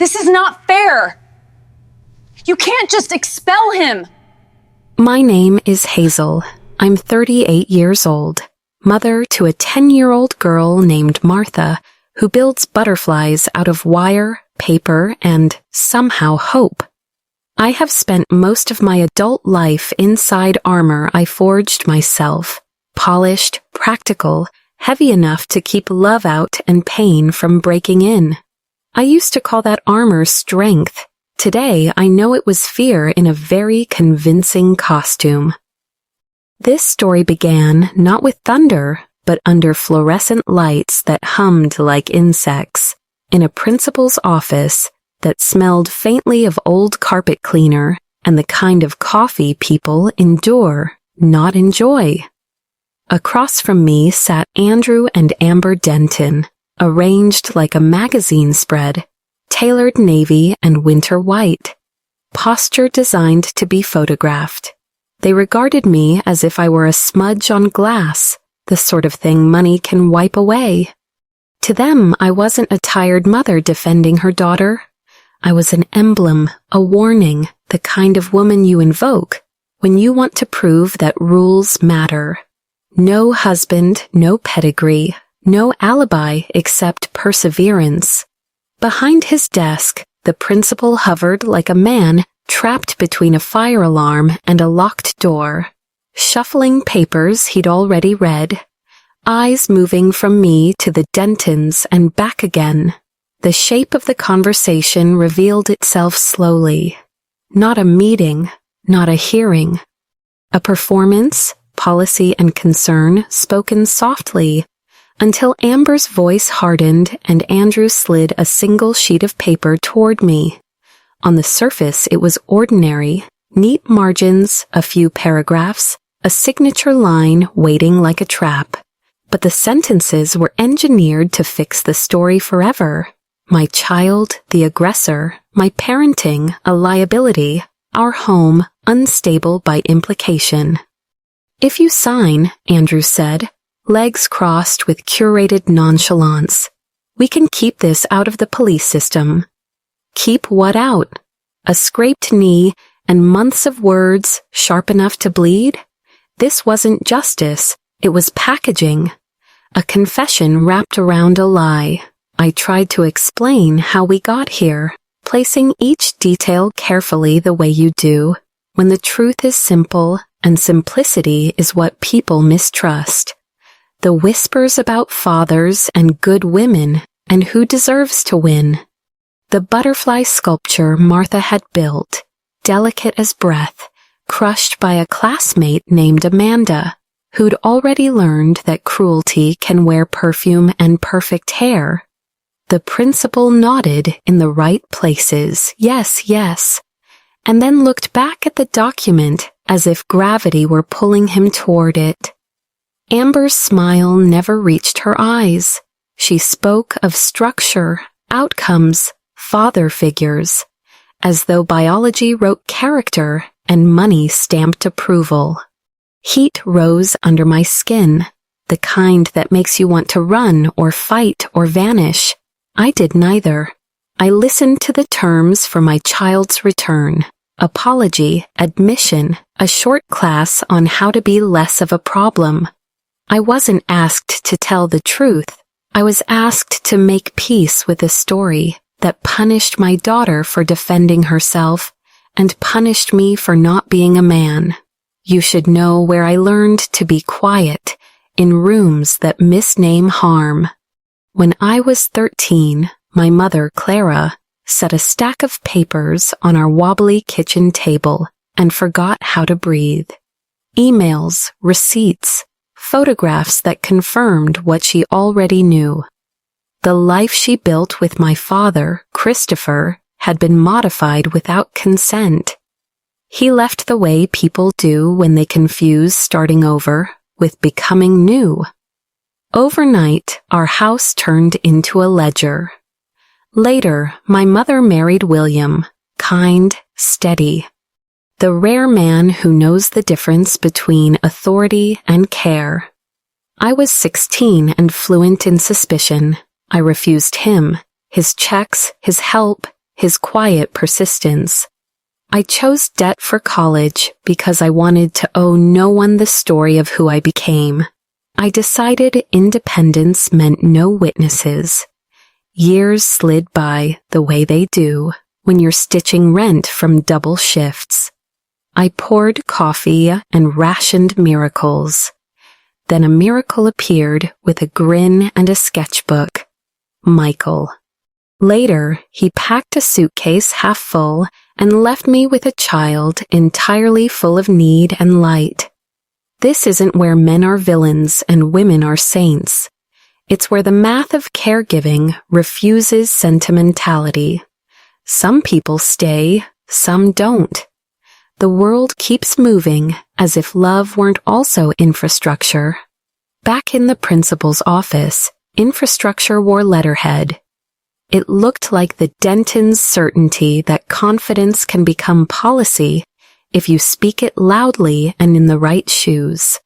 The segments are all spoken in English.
This is not fair. You can't just expel him. My name is Hazel. I'm 38 years old, mother to a 10-year-old girl named Martha who builds butterflies out of wire, paper, and somehow hope. I have spent most of my adult life inside armor I forged myself, polished, practical, heavy enough to keep love out and pain from breaking in. I used to call that armor strength. Today, I know it was fear in a very convincing costume. This story began not with thunder, but under fluorescent lights that hummed like insects, in a principal's office that smelled faintly of old carpet cleaner and the kind of coffee people endure, not enjoy. Across from me sat Andrew and Amber Denton, arranged like a magazine spread, tailored navy and winter white, posture designed to be photographed. They regarded me as if I were a smudge on glass, the sort of thing money can wipe away. To them, I wasn't a tired mother defending her daughter. I was an emblem, a warning, the kind of woman you invoke when you want to prove that rules matter. No husband, no pedigree, no alibi except perseverance. Behind his desk, the principal hovered like a man trapped between a fire alarm and a locked door, shuffling papers he'd already read, eyes moving from me to the Dentons and back again. The shape of the conversation revealed itself slowly. Not a meeting, not a hearing. A performance, policy and concern spoken softly, until Amber's voice hardened and Andrew slid a single sheet of paper toward me. On the surface, it was ordinary, neat margins, a few paragraphs, a signature line waiting like a trap. But the sentences were engineered to fix the story forever. My child, the aggressor, my parenting, a liability, our home, unstable by implication. If you sign, Andrew said, legs crossed with curated nonchalance, we can keep this out of the police system. Keep what out? A scraped knee and months of words sharp enough to bleed? This wasn't justice, it was packaging. A confession wrapped around a lie. I tried to explain how we got here, placing each detail carefully the way you do, when the truth is simple, and simplicity is what people mistrust. The whispers about fathers and good women, and who deserves to win. The butterfly sculpture Martha had built, delicate as breath, crushed by a classmate named Amanda, who'd already learned that cruelty can wear perfume and perfect hair. The principal nodded in the right places, yes, yes, and then looked back at the document as if gravity were pulling him toward it. Amber's smile never reached her eyes. She spoke of structure, outcomes, father figures, as though biology wrote character and money stamped approval. Heat rose under my skin, the kind that makes you want to run or fight or vanish. I did neither. I listened to the terms for my child's return, apology, admission, a short class on how to be less of a problem. I wasn't asked to tell the truth. I was asked to make peace with a story that punished my daughter for defending herself and punished me for not being a man. You should know where I learned to be quiet, in rooms that misname harm. When I was 13, my mother, Clara, set a stack of papers on our wobbly kitchen table and forgot how to breathe. Emails, receipts, photographs that confirmed what she already knew. The life she built with my father, Christopher, had been modified without consent. He left the way people do when they confuse starting over with becoming new. Overnight, our house turned into a ledger. Later, my mother married William, kind, steady. The rare man who knows the difference between authority and care. I was 16 and fluent in suspicion. I refused him, his checks, his help, his quiet persistence. I chose debt for college because I wanted to owe no one the story of who I became. I decided independence meant no witnesses. Years slid by the way they do when you're stitching rent from double shifts. I poured coffee and rationed miracles. Then a miracle appeared with a grin and a sketchbook. Michael. Later, he packed a suitcase half full and left me with a child entirely full of need and light. This isn't where men are villains and women are saints. It's where the math of caregiving refuses sentimentality. Some people stay, some don't. The world keeps moving as if love weren't also infrastructure. Back in the principal's office, infrastructure wore letterhead. It looked like the Denton's certainty that confidence can become policy if you speak it loudly and in the right shoes.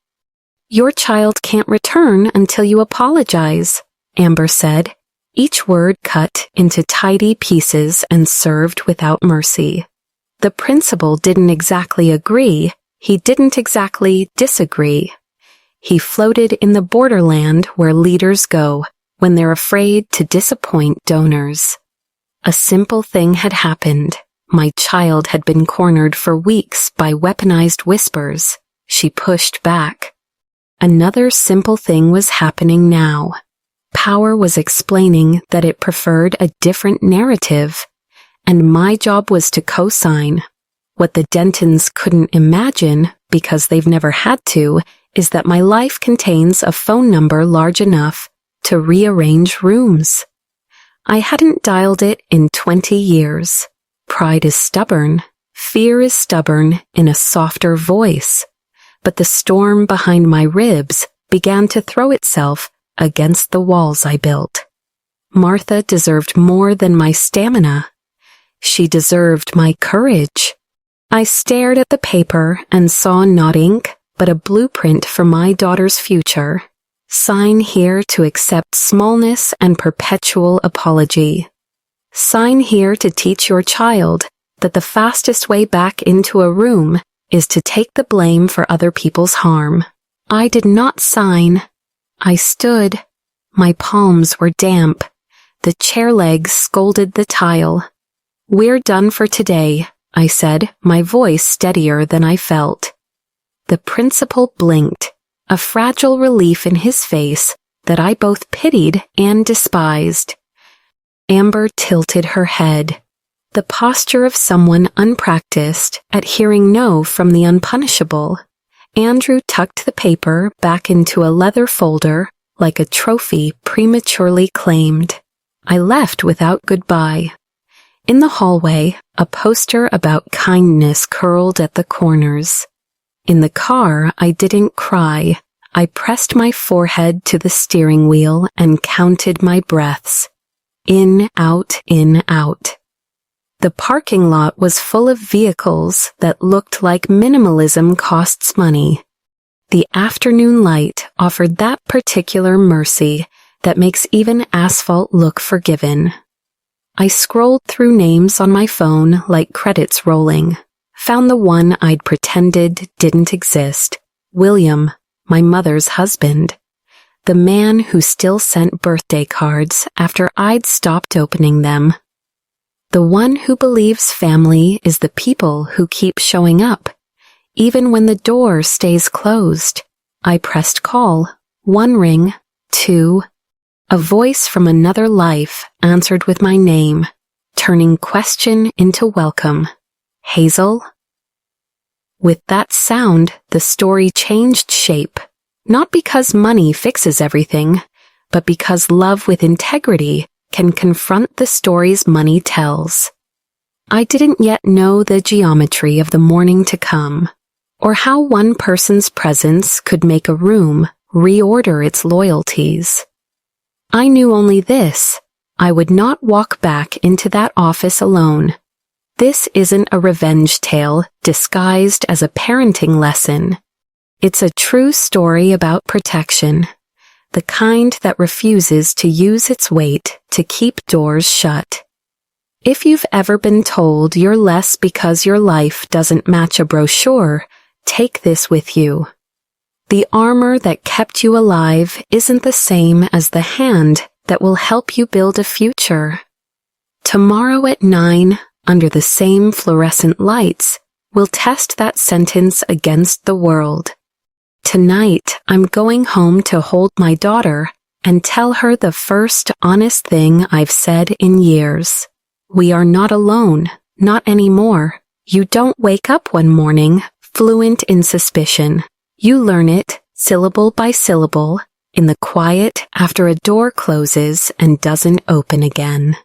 Your child can't return until you apologize, Amber said, each word cut into tidy pieces and served without mercy. The principal didn't exactly agree, he didn't exactly disagree. He floated in the borderland where leaders go when they're afraid to disappoint donors. A simple thing had happened. My child had been cornered for weeks by weaponized whispers. She pushed back. Another simple thing was happening now. Power was explaining that it preferred a different narrative, and my job was to co-sign. What the Dentons couldn't imagine, because they've never had to, is that my life contains a phone number large enough to rearrange rooms. I hadn't dialed it in 20 years. Pride is stubborn. Fear is stubborn in a softer voice. But the storm behind my ribs began to throw itself against the walls I built. Martha deserved more than my stamina. She deserved my courage. I stared at the paper and saw not ink, but a blueprint for my daughter's future. Sign here to accept smallness and perpetual apology. Sign here to teach your child that the fastest way back into a room is to take the blame for other people's harm. I did not sign. I stood. My palms were damp. The chair legs scolded the tile. "We're done for today," I said, my voice steadier than I felt. The principal blinked, a fragile relief in his face that I both pitied and despised. Amber tilted her head, the posture of someone unpracticed at hearing no from the unpunishable. Andrew tucked the paper back into a leather folder like a trophy prematurely claimed. I left without goodbye. In the hallway, a poster about kindness curled at the corners. In the car, I didn't cry. I pressed my forehead to the steering wheel and counted my breaths. In, out, in, out. The parking lot was full of vehicles that looked like minimalism costs money. The afternoon light offered that particular mercy that makes even asphalt look forgiven. I scrolled through names on my phone like credits rolling, found the one I'd pretended didn't exist, William, my mother's husband, the man who still sent birthday cards after I'd stopped opening them. The one who believes family is the people who keep showing up, even when the door stays closed. I pressed call, 1 ring, 2. A voice from another life answered with my name, turning question into welcome. Hazel? With that sound, the story changed shape, not because money fixes everything, but because love with integrity can confront the stories money tells. I didn't yet know the geometry of the morning to come, or how one person's presence could make a room reorder its loyalties. I knew only this: I would not walk back into that office alone. This isn't a revenge tale disguised as a parenting lesson. It's a true story about protection, the kind that refuses to use its weight to keep doors shut. If you've ever been told you're less because your life doesn't match a brochure, take this with you. The armor that kept you alive isn't the same as the hand that will help you build a future. Tomorrow at 9, under the same fluorescent lights, we'll test that sentence against the world. Tonight, I'm going home to hold my daughter and tell her the first honest thing I've said in years. We are not alone, not anymore. You don't wake up one morning fluent in suspicion. You learn it, syllable by syllable, in the quiet after a door closes and doesn't open again.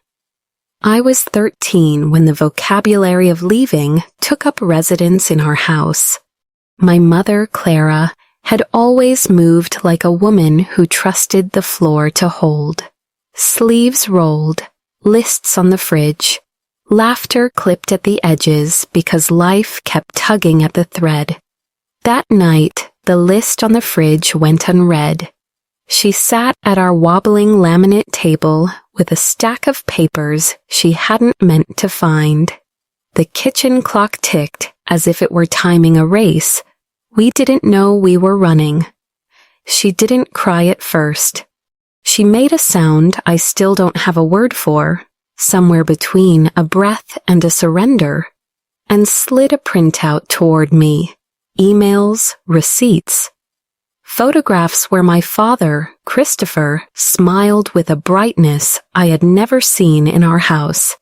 I was 13 when the vocabulary of leaving took up residence in our house. My mother, Clara, had always moved like a woman who trusted the floor to hold. Sleeves rolled, lists on the fridge, laughter clipped at the edges because life kept tugging at the thread. That night, the list on the fridge went unread. She sat at our wobbling laminate table with a stack of papers she hadn't meant to find. The kitchen clock ticked as if it were timing a race. We didn't know we were running. She didn't cry at first. She made a sound I still don't have a word for, somewhere between a breath and a surrender, and slid a printout toward me. Emails, receipts. Photographs where my father, Christopher, smiled with a brightness I had never seen in our house.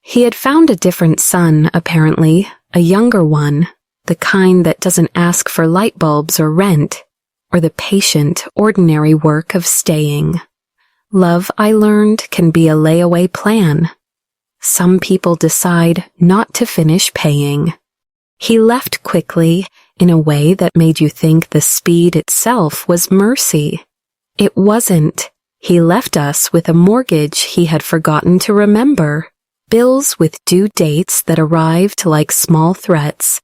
He had found a different son, apparently, a younger one, the kind that doesn't ask for light bulbs or rent, or the patient, ordinary work of staying. Love, I learned, can be a layaway plan. Some people decide not to finish paying. He left quickly, in a way that made you think the speed itself was mercy. It wasn't. He left us with a mortgage he had forgotten to remember, bills with due dates that arrived like small threats,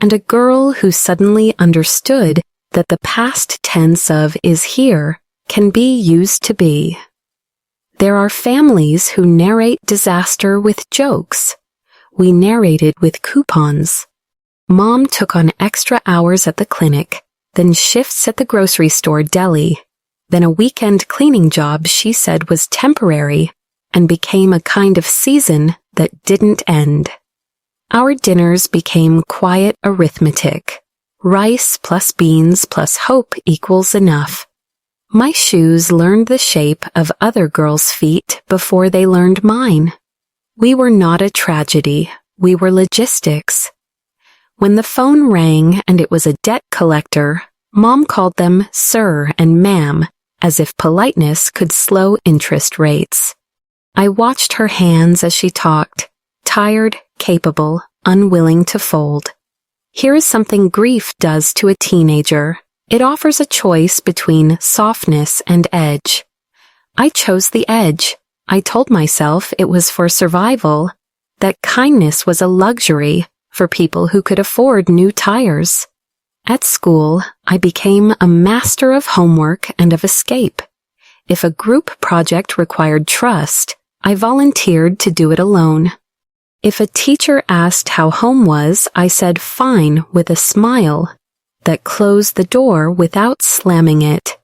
and a girl who suddenly understood that the past tense of is here can be used to be. There are families who narrate disaster with jokes. We narrated with coupons. Mom took on extra hours at the clinic, then shifts at the grocery store deli, then a weekend cleaning job she said was temporary and became a kind of season that didn't end. Our dinners became quiet arithmetic. Rice plus beans plus hope equals enough. My shoes learned the shape of other girls' feet before they learned mine. We were not a tragedy. We were logistics. When the phone rang and it was a debt collector, Mom called them sir and ma'am, as if politeness could slow interest rates. I watched her hands as she talked, tired, capable, unwilling to fold. Here is something grief does to a teenager. It offers a choice between softness and edge. I chose the edge. I told myself it was for survival, that kindness was a luxury for people who could afford new tires. At school, I became a master of homework and of escape. If a group project required trust, I volunteered to do it alone. If a teacher asked how home was, I said fine with a smile that closed the door without slamming it.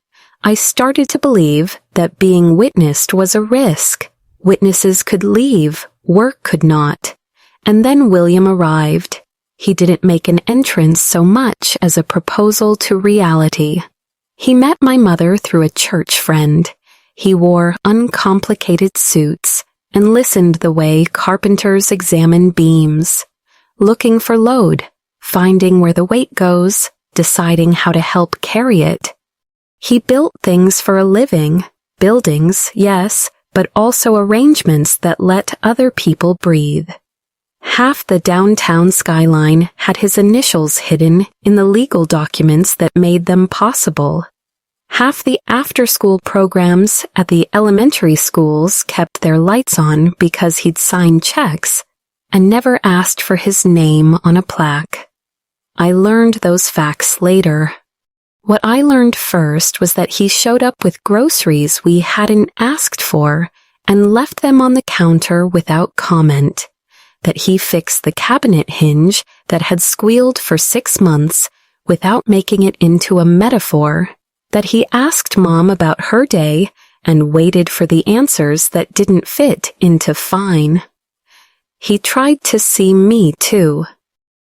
I started to believe that being witnessed was a risk. Witnesses could leave, work could not. And then William arrived. He didn't make an entrance so much as a proposal to reality. He met my mother through a church friend. He wore uncomplicated suits and listened the way carpenters examine beams, looking for load, finding where the weight goes, deciding how to help carry it. He built things for a living, buildings, yes, but also arrangements that let other people breathe. Half the downtown skyline had his initials hidden in the legal documents that made them possible. Half the after-school programs at the elementary schools kept their lights on because he'd signed checks and never asked for his name on a plaque. I learned those facts later. What I learned first was that he showed up with groceries we hadn't asked for and left them on the counter without comment, that he fixed the cabinet hinge that had squealed for 6 months without making it into a metaphor, that he asked Mom about her day and waited for the answers that didn't fit into fine. He tried to see me too,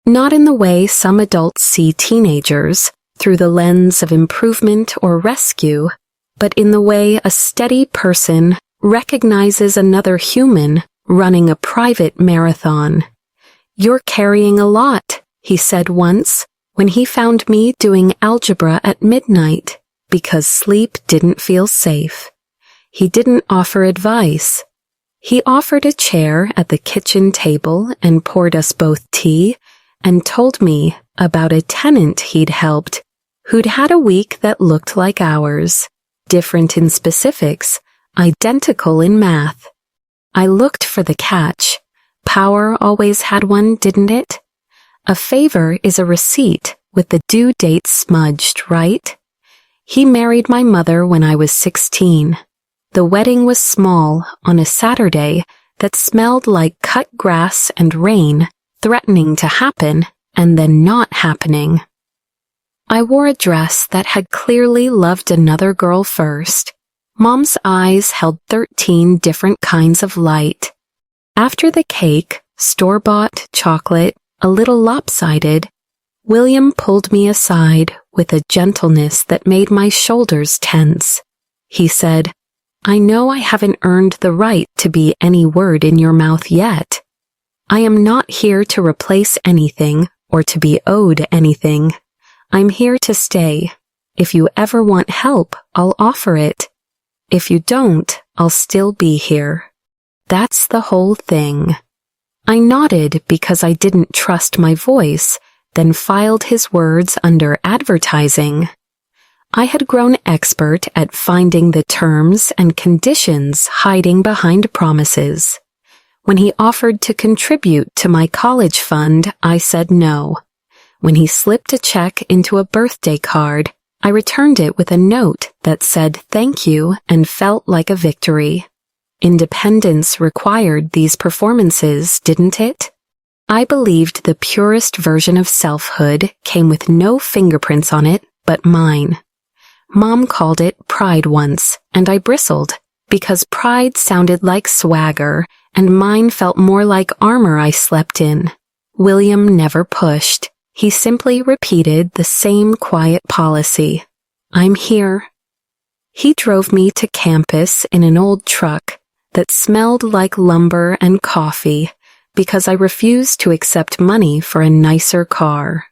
not in the way some adults see teenagers, through the lens of improvement or rescue, but in the way a steady person recognizes another human running a private marathon. "You're carrying a lot," he said once, when he found me doing algebra at midnight because sleep didn't feel safe. He didn't offer advice. He offered a chair at the kitchen table and poured us both tea and told me about a tenant he'd helped who'd had a week that looked like ours, different in specifics, identical in math. I looked for the catch. Power always had one, didn't it? A favor is a receipt with the due date smudged, right? He married my mother when I was 16. The wedding was small on a Saturday that smelled like cut grass and rain, threatening to happen and then not happening. I wore a dress that had clearly loved another girl first. Mom's eyes held 13 different kinds of light. After the cake, store-bought chocolate, a little lopsided, William pulled me aside with a gentleness that made my shoulders tense. He said, "I know I haven't earned the right to be any word in your mouth yet. I am not here to replace anything or to be owed anything. I'm here to stay. If you ever want help, I'll offer it. If you don't, I'll still be here. That's the whole thing." I nodded because I didn't trust my voice, then filed his words under advertising. I had grown expert at finding the terms and conditions hiding behind promises. When he offered to contribute to my college fund, I said no. When he slipped a check into a birthday card, I returned it with a note that said thank you and felt like a victory. Independence required these performances, didn't it? I believed the purest version of selfhood came with no fingerprints on it but mine. Mom called it pride once, and I bristled, because pride sounded like swagger, and mine felt more like armor I slept in. William never pushed. He simply repeated the same quiet policy. "I'm here." He drove me to campus in an old truck that smelled like lumber and coffee because I refused to accept money for a nicer car.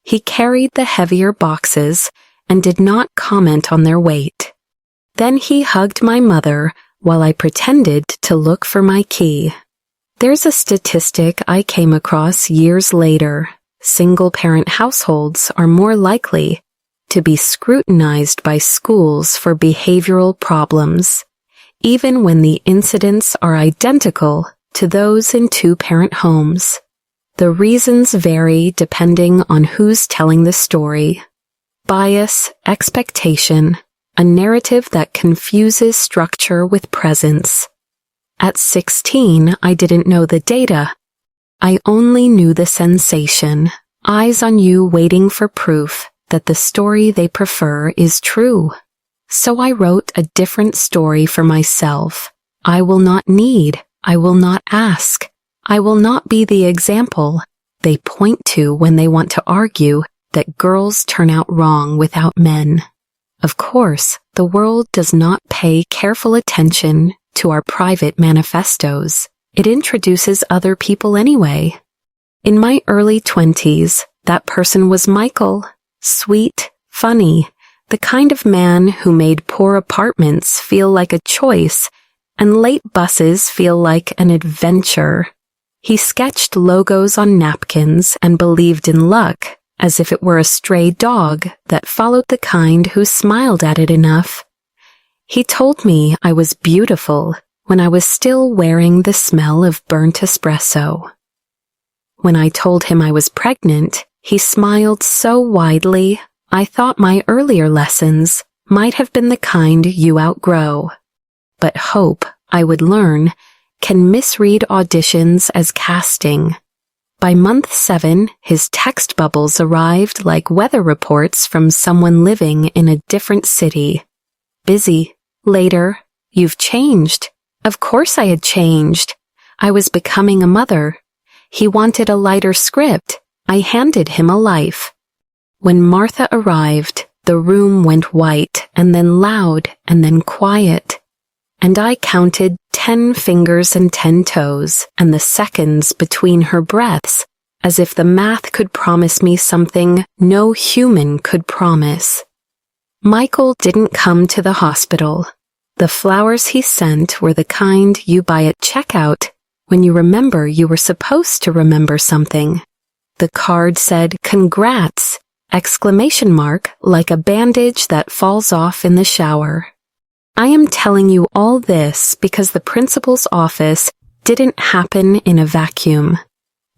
He carried the heavier boxes and did not comment on their weight. Then he hugged my mother while I pretended to look for my key. There's a statistic I came across years later. Single-parent households are more likely to be scrutinized by schools for behavioral problems, even when the incidents are identical to those in two-parent homes. The reasons vary depending on who's telling the story. Bias, expectation, a narrative that confuses structure with presence. At 16, I didn't know the data. I only knew the sensation, eyes on you waiting for proof that the story they prefer is true. So I wrote a different story for myself. I will not need, I will not ask, I will not be the example they point to when they want to argue that girls turn out wrong without men. Of course, the world does not pay careful attention to our private manifestos. It introduces other people anyway. In my early 20s, that person was Michael. Sweet, funny, the kind of man who made poor apartments feel like a choice and late buses feel like an adventure. He sketched logos on napkins and believed in luck, as if it were a stray dog that followed the kind who smiled at it enough. He told me I was beautiful when I was still wearing the smell of burnt espresso. When I told him I was pregnant, he smiled so widely, I thought my earlier lessons might have been the kind you outgrow. But hope I would learn, can misread auditions as casting. By month 7, his text bubbles arrived like weather reports from someone living in a different city. Busy. Later. You've changed. Of course I had changed. I was becoming a mother. He wanted a lighter script. I handed him a life. When Martha arrived, the room went white and then loud and then quiet. And I counted 10 fingers and 10 toes and the seconds between her breaths, as if the math could promise me something no human could promise. Michael didn't come to the hospital. The flowers he sent were the kind you buy at checkout when you remember you were supposed to remember something. The card said, "Congrats!" exclamation mark, like a bandage that falls off in the shower. I am telling you all this because the principal's office didn't happen in a vacuum.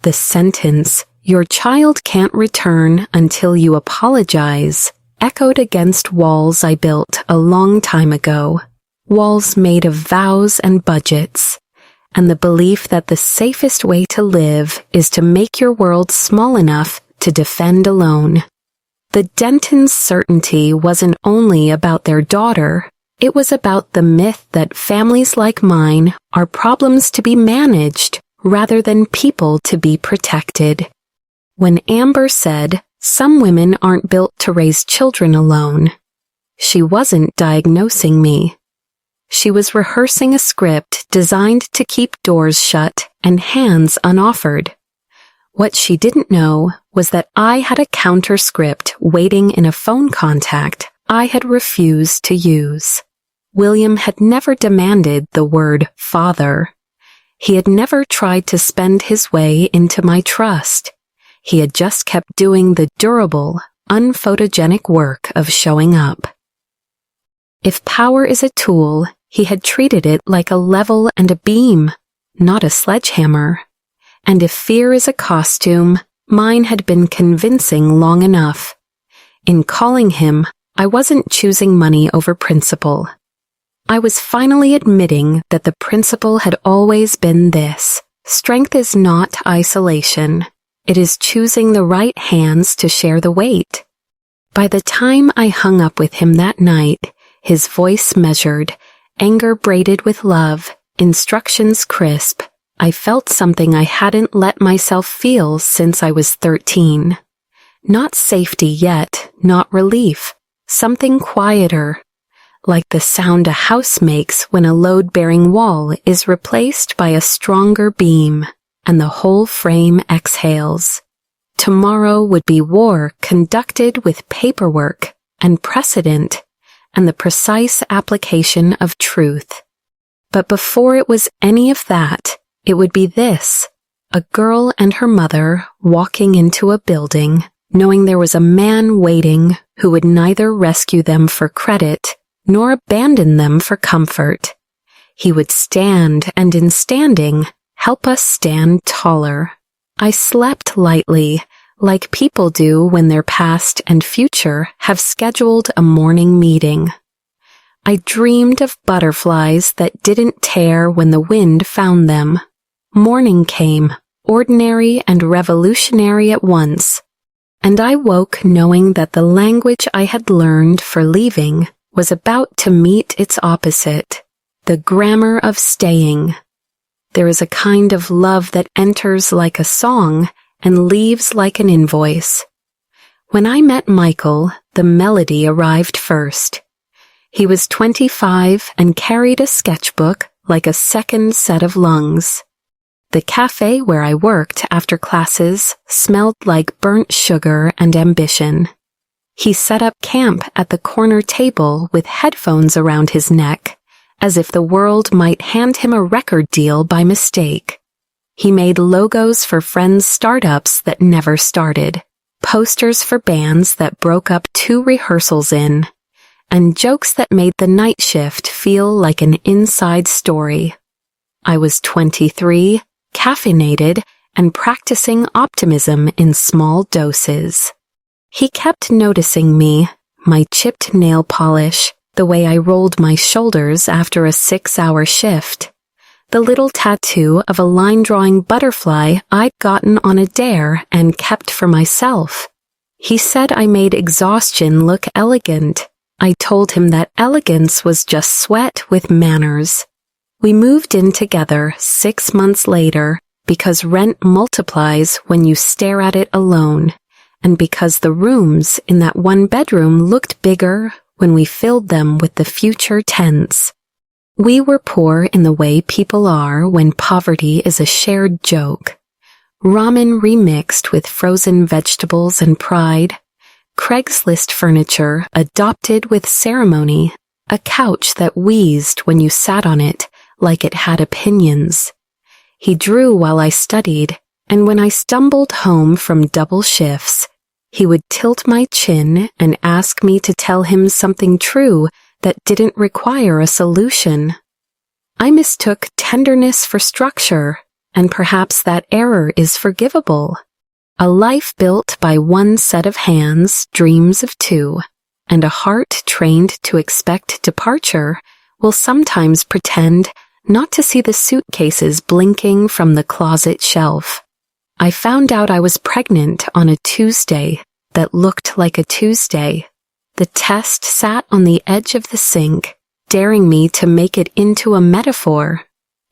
The sentence, "Your child can't return until you apologize," echoed against walls I built a long time ago. Walls made of vows and budgets, and the belief that the safest way to live is to make your world small enough to defend alone. The Dentons' certainty wasn't only about their daughter. It was about the myth that families like mine are problems to be managed rather than people to be protected. When Amber said, "Some women aren't built to raise children alone," she wasn't diagnosing me. She was rehearsing a script designed to keep doors shut and hands unoffered. What she didn't know was that I had a counter script waiting in a phone contact I had refused to use. William had never demanded the word father. He had never tried to spend his way into my trust. He had just kept doing the durable, unphotogenic work of showing up. If power is a tool, he had treated it like a level and a beam, not a sledgehammer. And if fear is a costume, mine had been convincing long enough. In calling him, I wasn't choosing money over principle. I was finally admitting that the principle had always been this: strength is not isolation. It is choosing the right hands to share the weight. By the time I hung up with him that night, his voice measured, anger braided with love, instructions crisp, I felt something I hadn't let myself feel since I was 13. Not safety yet, not relief, something quieter, like the sound a house makes when a load-bearing wall is replaced by a stronger beam, and the whole frame exhales. Tomorrow would be war conducted with paperwork and precedent and the precise application of truth. But before it was any of that, it would be this: a girl and her mother walking into a building, knowing there was a man waiting who would neither rescue them for credit nor abandon them for comfort. He would stand, and in standing, help us stand taller. I slept lightly, like people do when their past and future have scheduled a morning meeting. I dreamed of butterflies that didn't tear when the wind found them. Morning came, ordinary and revolutionary at once, and I woke knowing that the language I had learned for leaving was about to meet its opposite, the grammar of staying. There is a kind of love that enters like a song and leaves like an invoice. When I met Michael, the melody arrived first. He was 25 and carried a sketchbook like a second set of lungs. The cafe where I worked after classes smelled like burnt sugar and ambition. He set up camp at the corner table with headphones around his neck, as if the world might hand him a record deal by mistake. He made logos for friends' startups that never started, posters for bands that broke up 2 rehearsals in, and jokes that made the night shift feel like an inside story. I was 23, caffeinated, and practicing optimism in small doses. He kept noticing me, my chipped nail polish, the way I rolled my shoulders after a 6-hour shift, the little tattoo of a line-drawing butterfly I'd gotten on a dare and kept for myself. He said I made exhaustion look elegant. I told him that elegance was just sweat with manners. We moved in together 6 months later because rent multiplies when you stare at it alone, and because the rooms in that one bedroom looked bigger when we filled them with the future tense. We were poor in the way people are when poverty is a shared joke. Ramen remixed with frozen vegetables and pride, Craigslist furniture adopted with ceremony, a couch that wheezed when you sat on it like it had opinions. He drew while I studied, and when I stumbled home from double shifts, he would tilt my chin and ask me to tell him something true that didn't require a solution. I mistook tenderness for structure, and perhaps that error is forgivable. A life built by one set of hands dreams of two, and a heart trained to expect departure will sometimes pretend not to see the suitcases blinking from the closet shelf. I found out I was pregnant on a Tuesday that looked like a Tuesday. The test sat on the edge of the sink, daring me to make it into a metaphor.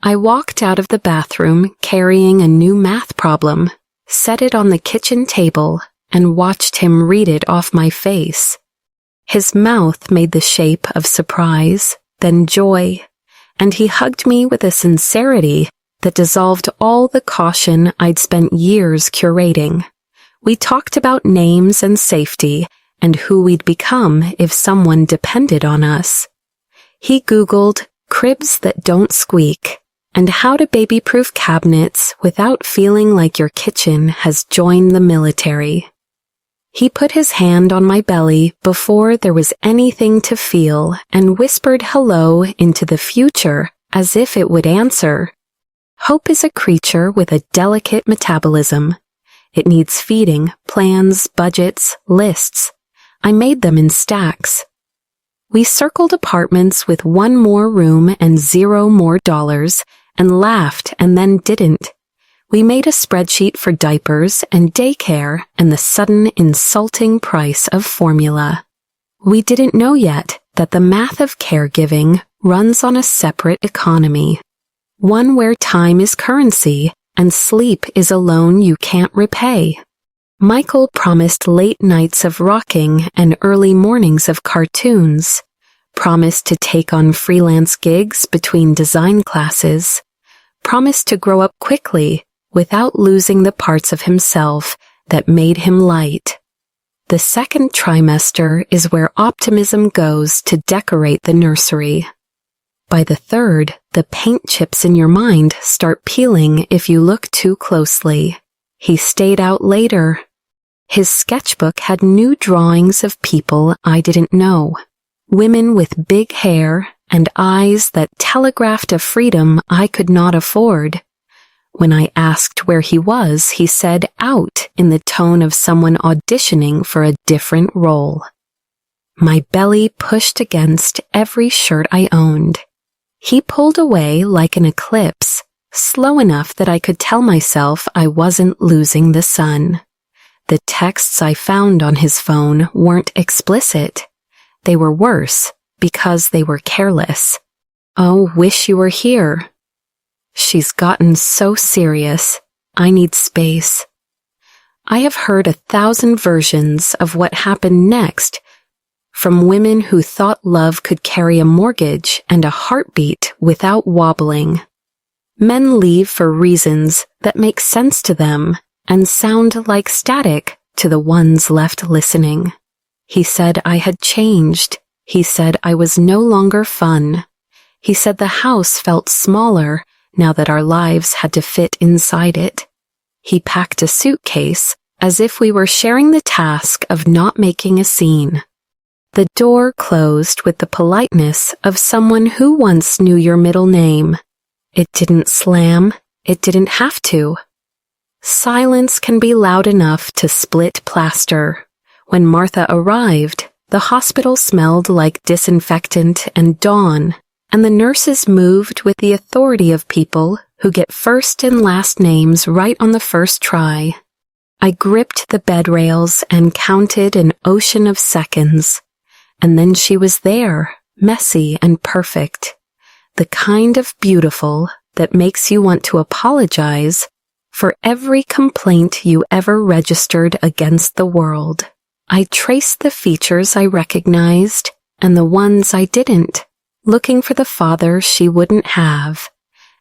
I walked out of the bathroom carrying a new math problem, set it on the kitchen table, and watched him read it off my face. His mouth made the shape of surprise, then joy, and he hugged me with a sincerity that dissolved all the caution I'd spent years curating. We talked about names and safety and who we'd become if someone depended on us. He Googled cribs that don't squeak and how to baby-proof cabinets without feeling like your kitchen has joined the military. He put his hand on my belly before there was anything to feel and whispered hello into the future as if it would answer. Hope is a creature with a delicate metabolism. It needs feeding, plans, budgets, lists. I made them in stacks. We circled apartments with one more room and $0 more and laughed and then didn't. We made a spreadsheet for diapers and daycare and the sudden insulting price of formula. We didn't know yet that the math of caregiving runs on a separate economy, one where time is currency and sleep is a loan you can't repay. Michael promised late nights of rocking and early mornings of cartoons, promised to take on freelance gigs between design classes, promised to grow up quickly without losing the parts of himself that made him light. The second trimester is where optimism goes to decorate the nursery. By the third, the paint chips in your mind start peeling if you look too closely. He stayed out later. His sketchbook had new drawings of people I didn't know. Women with big hair and eyes that telegraphed a freedom I could not afford. When I asked where he was, he said out in the tone of someone auditioning for a different role. My belly pushed against every shirt I owned. He pulled away like an eclipse, slow enough that I could tell myself I wasn't losing the sun. The texts I found on his phone weren't explicit. They were worse because they were careless. Oh, wish you were here. She's gotten so serious. I need space. I have heard 1,000 versions of what happened next, from women who thought love could carry a mortgage and a heartbeat without wobbling. Men leave for reasons that make sense to them and sound like static to the ones left listening. He said I had changed. He said I was no longer fun. He said the house felt smaller now that our lives had to fit inside it. He packed a suitcase as if we were sharing the task of not making a scene. The door closed with the politeness of someone who once knew your middle name. It didn't slam. It didn't have to. Silence can be loud enough to split plaster. When Martha arrived, The hospital smelled like disinfectant and dawn, and the nurses moved with the authority of people who get first and last names right on the first try. I gripped the bed rails and counted an ocean of seconds, and then she was there, messy and perfect, the kind of beautiful that makes you want to apologize for every complaint you ever registered against the world. I traced the features I recognized and the ones I didn't, looking for the father she wouldn't have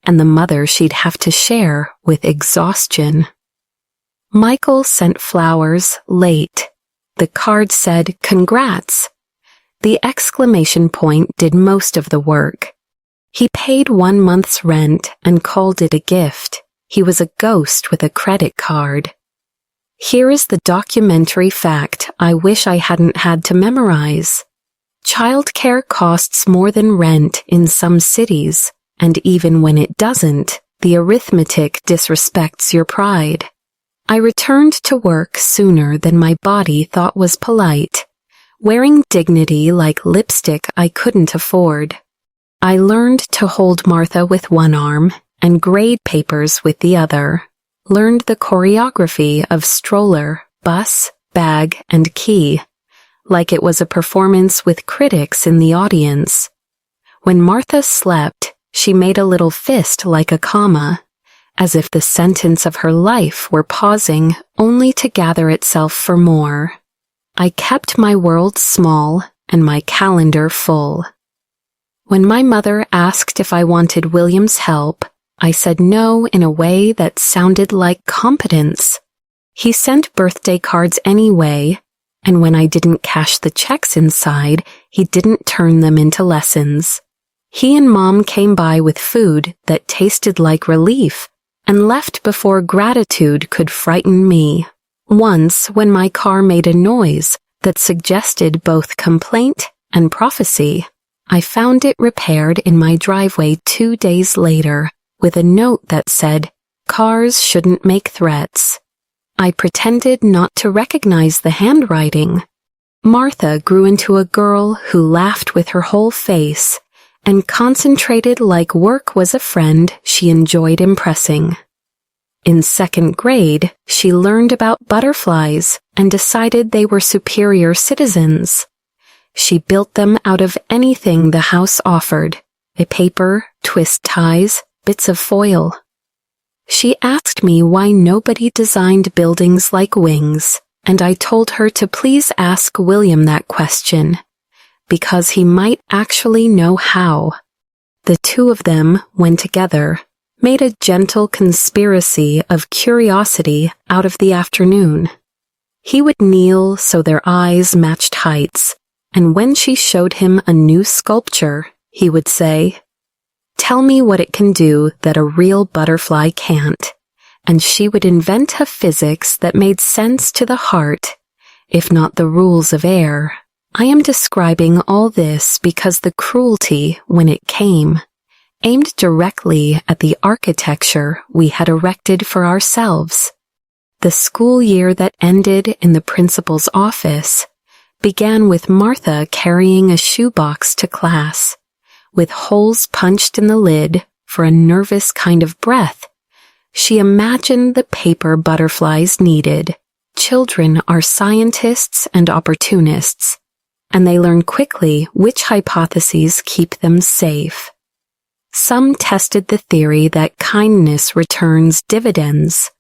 and the mother she'd have to share with exhaustion. Michael sent flowers late. The card said, "Congrats." The exclamation point did most of the work. He paid 1 month's rent and called it a gift. He was a ghost with a credit card. Here is the documentary fact I wish I hadn't had to memorize. Childcare costs more than rent in some cities, and even when it doesn't, the arithmetic disrespects your pride. I returned to work sooner than my body thought was polite, wearing dignity like lipstick I couldn't afford. I learned to hold Martha with one arm and grade papers with the other, learned the choreography of stroller, bus, bag, and key, like it was a performance with critics in the audience. When Martha slept, she made a little fist like a comma, as if the sentence of her life were pausing only to gather itself for more. I kept my world small and my calendar full. When my mother asked if I wanted William's help, I said no in a way that sounded like competence. He sent birthday cards anyway, and when I didn't cash the checks inside, he didn't turn them into lessons. He and Mom came by with food that tasted like relief and left before gratitude could frighten me. Once, when my car made a noise that suggested both complaint and prophecy, I found it repaired in my driveway 2 days later with a note that said, "Cars shouldn't make threats." I pretended not to recognize the handwriting. Martha grew into a girl who laughed with her whole face and concentrated like work was a friend she enjoyed impressing. In 2nd grade, she learned about butterflies and decided they were superior citizens. She built them out of anything the house offered, a paper, twist ties, bits of foil. She asked me why nobody designed buildings like wings, and I told her to please ask William that question, because he might actually know how. The two of them, when together, made a gentle conspiracy of curiosity out of the afternoon. He would kneel so their eyes matched heights, and when she showed him a new sculpture, he would say, "Tell me what it can do that a real butterfly can't," and she would invent a physics that made sense to the heart, if not the rules of air. I am describing all this because the cruelty, when it came, aimed directly at the architecture we had erected for ourselves. The school year that ended in the principal's office began with Martha carrying a shoebox to class, with holes punched in the lid for a nervous kind of breath. She imagined the paper butterflies needed. Children are scientists and opportunists, and they learn quickly which hypotheses keep them safe. Some tested the theory that kindness returns dividends.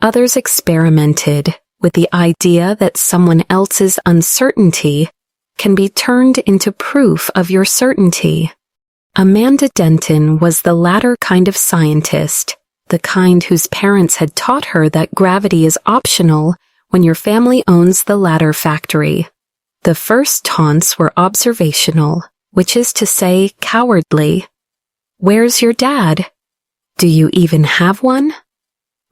Others experimented with the idea that someone else's uncertainty can be turned into proof of your certainty. Amanda Denton was the latter kind of scientist, the kind whose parents had taught her that gravity is optional when your family owns the ladder factory. The first taunts were observational, which is to say cowardly. "Where's your dad? Do you even have one?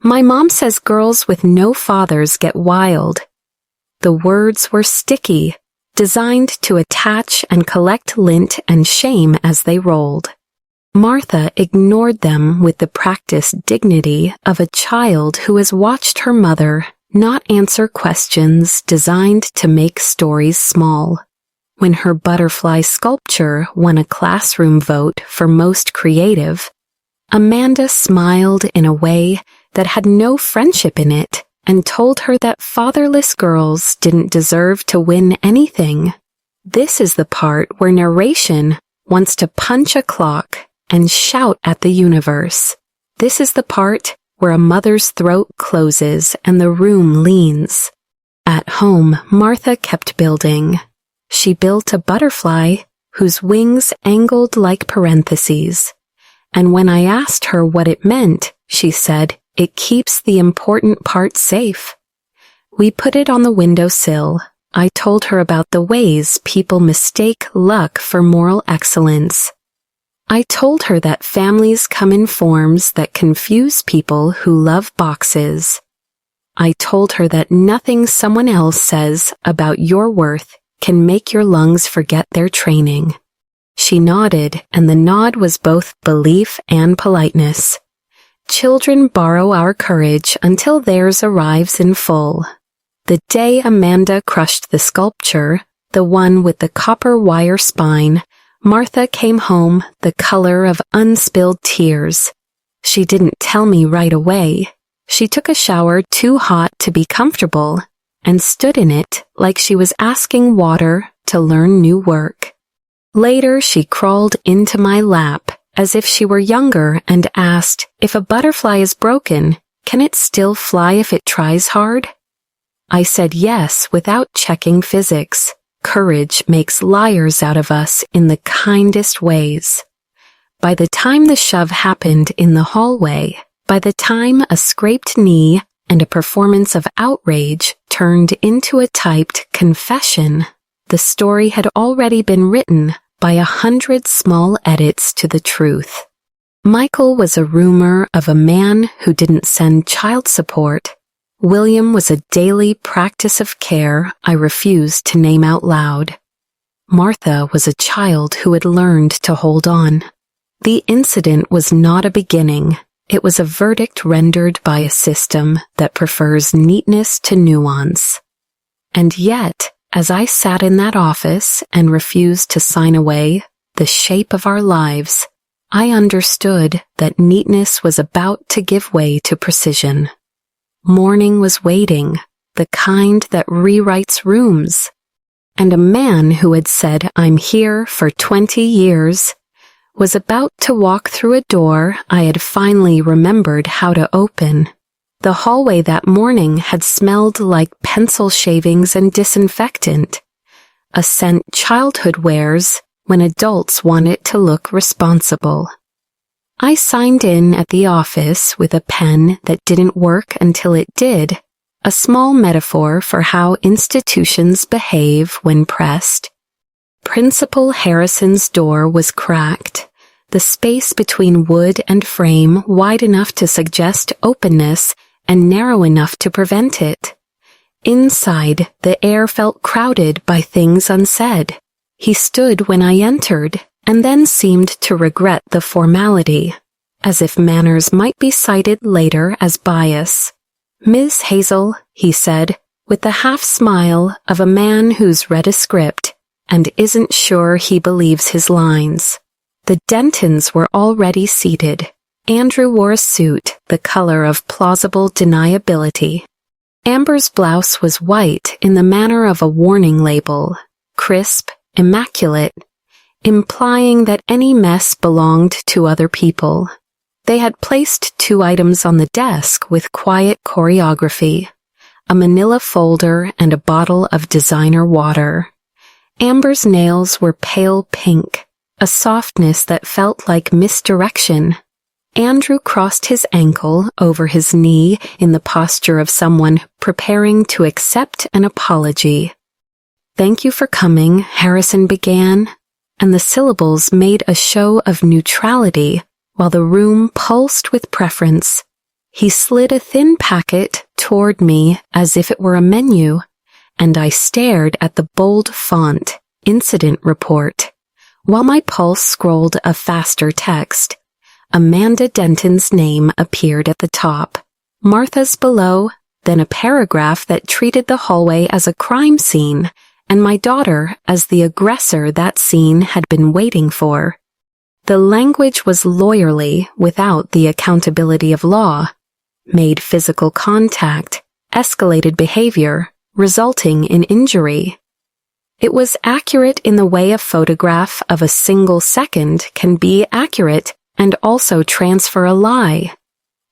My mom says girls with no fathers get wild." The words were sticky, designed to attach and collect lint and shame as they rolled. Martha ignored them with the practiced dignity of a child who has watched her mother not answer questions designed to make stories small. When her butterfly sculpture won a classroom vote for most creative, Amanda smiled in a way that had no friendship in it and told her that fatherless girls didn't deserve to win anything. This is the part where narration wants to punch a clock and shout at the universe. This is the part where a mother's throat closes and the room leans. At home, Martha kept building. She built a butterfly whose wings angled like parentheses. And when I asked her what it meant, she said, "It keeps the important part safe." We put it on the windowsill. I told her about the ways people mistake luck for moral excellence. I told her that families come in forms that confuse people who love boxes. I told her that nothing someone else says about your worth can make your lungs forget their training. She nodded, and the nod was both belief and politeness. Children borrow our courage until theirs arrives in full. The day Amanda crushed the sculpture, the one with the copper wire spine, Martha came home the color of unspilled tears. She didn't tell me right away. She took a shower too hot to be comfortable and stood in it like she was asking water to learn new work. Later, she crawled into my lap as if she were younger and asked, "If a butterfly is broken, can it still fly if it tries hard?" I said yes without checking physics. Courage makes liars out of us in the kindest ways. By the time the shove happened in the hallway, by the time a scraped knee and a performance of outrage turned into a typed confession, the story had already been written by 100 small edits to the truth. Michael was a rumor of a man who didn't send child support. William was a daily practice of care I refused to name out loud. Martha was a child who had learned to hold on. The incident was not a beginning. It was a verdict rendered by a system that prefers neatness to nuance. And yet, as I sat in that office and refused to sign away the shape of our lives, I understood that neatness was about to give way to precision. Morning was waiting, the kind that rewrites rooms. And a man who had said, "I'm here for 20 years, was about to walk through a door I had finally remembered how to open. The hallway that morning had smelled like pencil shavings and disinfectant, a scent childhood wears when adults want it to look responsible. I signed in at the office with a pen that didn't work until it did, a small metaphor for how institutions behave when pressed. Principal Harrison's door was cracked, the space between wood and frame wide enough to suggest openness and narrow enough to prevent it. Inside, the air felt crowded by things unsaid. He stood when I entered, and then seemed to regret the formality, as if manners might be cited later as bias. "Miss Hazel," he said, with the half-smile of a man who's read a script and isn't sure he believes his lines. The Dentons were already seated. Andrew wore a suit the color of plausible deniability. Amber's blouse was white in the manner of a warning label, crisp, immaculate, implying that any mess belonged to other people. They had placed 2 items on the desk with quiet choreography, a manila folder and a bottle of designer water. Amber's nails were pale pink, a softness that felt like misdirection. Andrew crossed his ankle over his knee in the posture of someone preparing to accept an apology. "Thank you for coming," Harrison began, and the syllables made a show of neutrality while the room pulsed with preference. He slid a thin packet toward me as if it were a menu, and I stared at the bold font, Incident Report, while my pulse scrolled a faster text. Amanda Denton's name appeared at the top, Martha's below, then a paragraph that treated the hallway as a crime scene and my daughter as the aggressor that scene had been waiting for. The language was lawyerly without the accountability of law, made physical contact, escalated behavior, resulting in injury. It was accurate in the way a photograph of a single second can be accurate and also transfer a lie.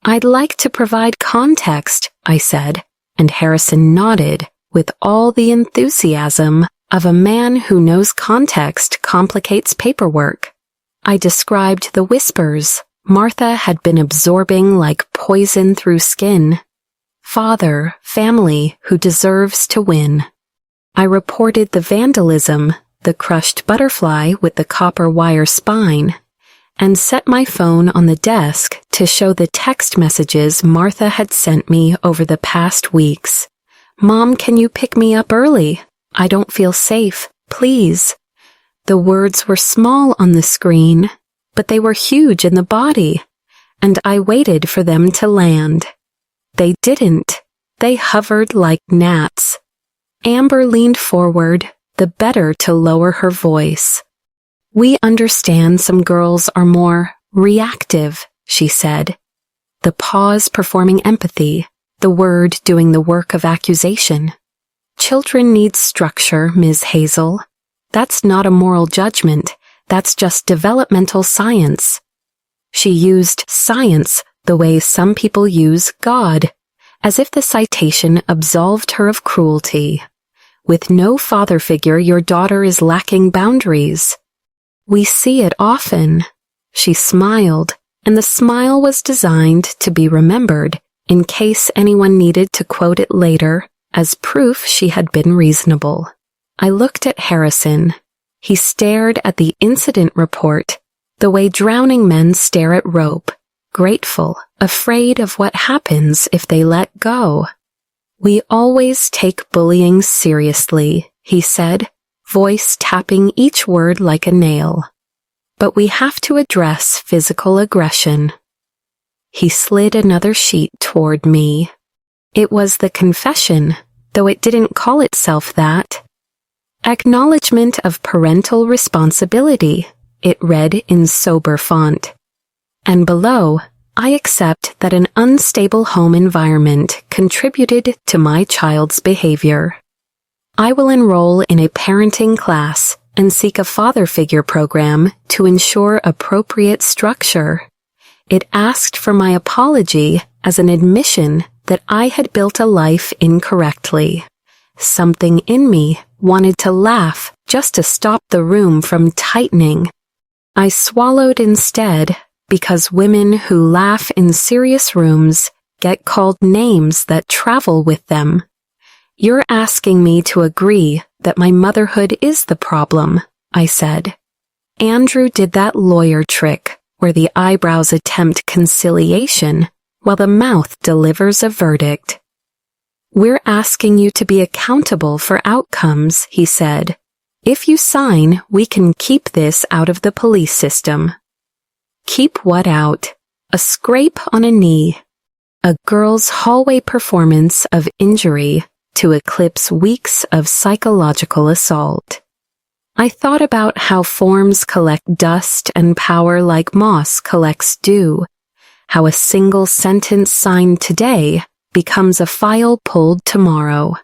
I'd like to provide context, I said, and Harrison nodded with all the enthusiasm of a man who knows context complicates paperwork. I described the whispers Martha had been absorbing like poison through skin. Father, family who deserves to win. I reported the vandalism, the crushed butterfly with the copper wire spine, and set my phone on the desk to show the text messages Martha had sent me over the past weeks. Mom, can you pick me up early? I don't feel safe, please. The words were small on the screen, but they were huge in the body, and I waited for them to land. They didn't. They hovered like gnats. Amber leaned forward, the better to lower her voice. We understand some girls are more reactive, she said. The pause performing empathy, the word doing the work of accusation. Children need structure, Ms. Hazel. That's not a moral judgment. That's just developmental science. She used science the way some people use God, as if the citation absolved her of cruelty. With no father figure, your daughter is lacking boundaries. We see it often. She smiled, and the smile was designed to be remembered in case anyone needed to quote it later as proof she had been reasonable. I looked at Harrison. He stared at the incident report, the way drowning men stare at rope, grateful, afraid of what happens if they let go. We always take bullying seriously, he said, voice tapping each word like a nail. But we have to address physical aggression. He slid another sheet toward me. It was the confession, though it didn't call itself that. Acknowledgement of parental responsibility, it read in sober font. And below, I accept that an unstable home environment contributed to my child's behavior. I will enroll in a parenting class and seek a father figure program to ensure appropriate structure. It asked for my apology as an admission that I had built a life incorrectly. Something in me wanted to laugh just to stop the room from tightening. I swallowed instead because women who laugh in serious rooms get called names that travel with them. You're asking me to agree that my motherhood is the problem, I said. Andrew did that lawyer trick where the eyebrows attempt conciliation while the mouth delivers a verdict. We're asking you to be accountable for outcomes, he said. If you sign, we can keep this out of the police system. Keep what out? A scrape on a knee. A girl's hallway performance of injury to eclipse weeks of psychological assault. I thought about how forms collect dust and power like moss collects dew, how a single sentence signed today becomes a file pulled tomorrow,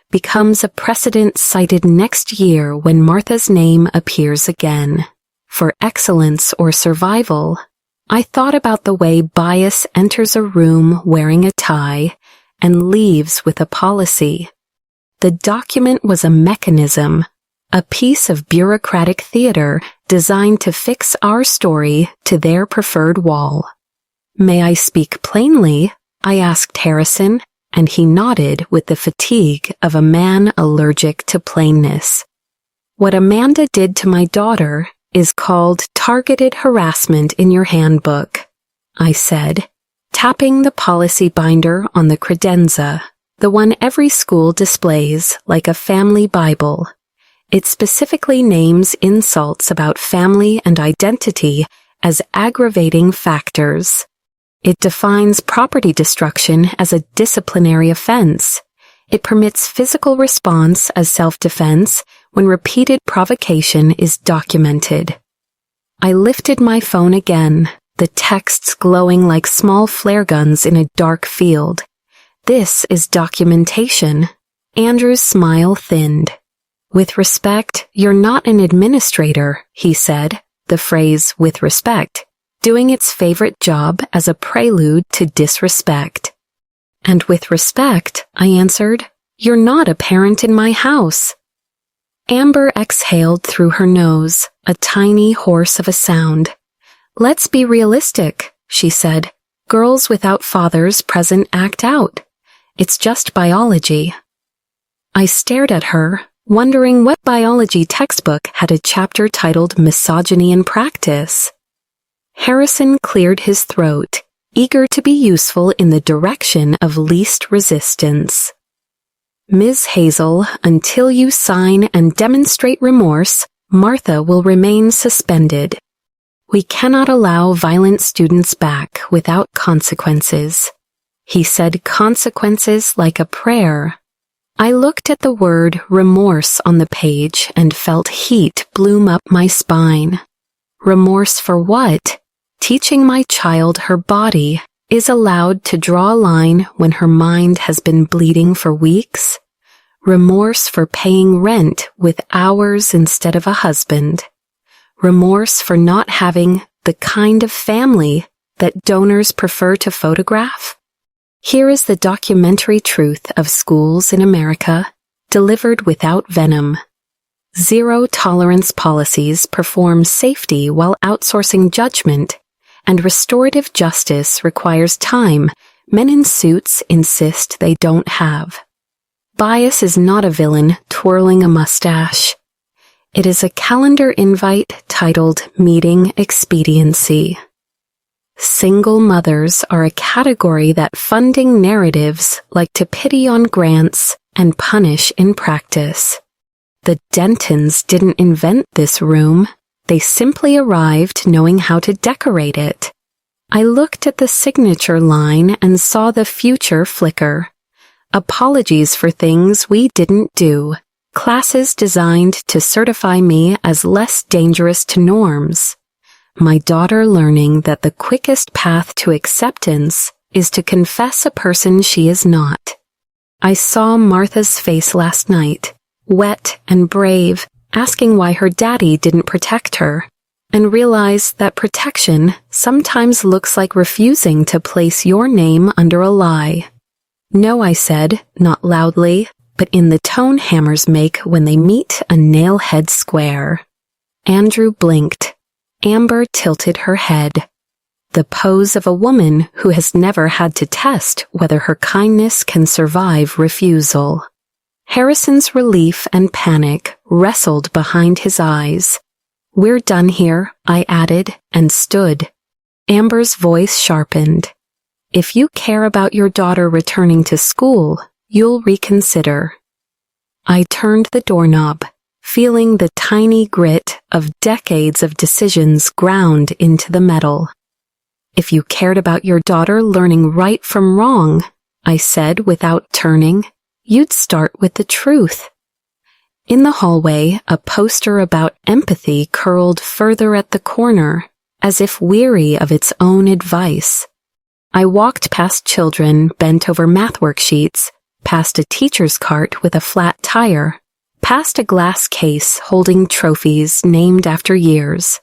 becomes a precedent cited next year when Martha's name appears again. For excellence or survival, I thought about the way bias enters a room wearing a tie and leaves with a policy. The document was a mechanism, a piece of bureaucratic theater designed to fix our story to their preferred wall. May I speak plainly? I asked Harrison, and he nodded with the fatigue of a man allergic to plainness. What Amanda did to my daughter is called targeted harassment in your handbook, I said, tapping the policy binder on the credenza, the one every school displays like a family Bible. It specifically names insults about family and identity as aggravating factors. It defines property destruction as a disciplinary offense. It permits physical response as self-defense when repeated provocation is documented. I lifted my phone again, the texts glowing like small flare guns in a dark field. This is documentation. Andrew's smile thinned. With respect, you're not an administrator, he said, the phrase with respect, doing its favorite job as a prelude to disrespect. And with respect, I answered, you're not a parent in my house. Amber exhaled through her nose, a tiny horse of a sound. Let's be realistic, she said. Girls without fathers present act out. It's just biology. I stared at her, wondering what biology textbook had a chapter titled Misogyny in Practice. Harrison cleared his throat, eager to be useful in the direction of least resistance. Ms. Hazel, until you sign and demonstrate remorse, Martha will remain suspended. We cannot allow violent students back without consequences. He said consequences like a prayer. I looked at the word remorse on the page and felt heat bloom up my spine. Remorse for what? Teaching my child her body is allowed to draw a line when her mind has been bleeding for weeks. Remorse for paying rent with hours instead of a husband. Remorse for not having the kind of family that donors prefer to photograph. Here is the documentary truth of schools in America, delivered without venom. Zero-tolerance policies perform safety while outsourcing judgment, and restorative justice requires time men in suits insist they don't have. Bias is not a villain twirling a mustache. It is a calendar invite titled Meeting Expediency. Single mothers are a category that funding narratives like to pity on grants and punish in practice. The Dentons didn't invent this room. They simply arrived knowing how to decorate it. I looked at the signature line and saw the future flicker. Apologies for things we didn't do. Classes designed to certify me as less dangerous to norms. My daughter learning that the quickest path to acceptance is to confess a person she is not. I saw Martha's face last night, wet and brave, asking why her daddy didn't protect her, and realized that protection sometimes looks like refusing to place your name under a lie. No, I said, not loudly, but in the tone hammers make when they meet a nail-head square. Andrew blinked. Amber tilted her head. The pose of a woman who has never had to test whether her kindness can survive refusal. Harrison's relief and panic wrestled behind his eyes. We're done here, I added, and stood. Amber's voice sharpened. If you care about your daughter returning to school, you'll reconsider. I turned the doorknob, feeling the tiny grit of decades of decisions ground into the metal. If you cared about your daughter learning right from wrong, I said without turning, you'd start with the truth. In the hallway, a poster about empathy curled further at the corner, as if weary of its own advice. I walked past children bent over math worksheets, past a teacher's cart with a flat tire, past a glass case holding trophies named after years.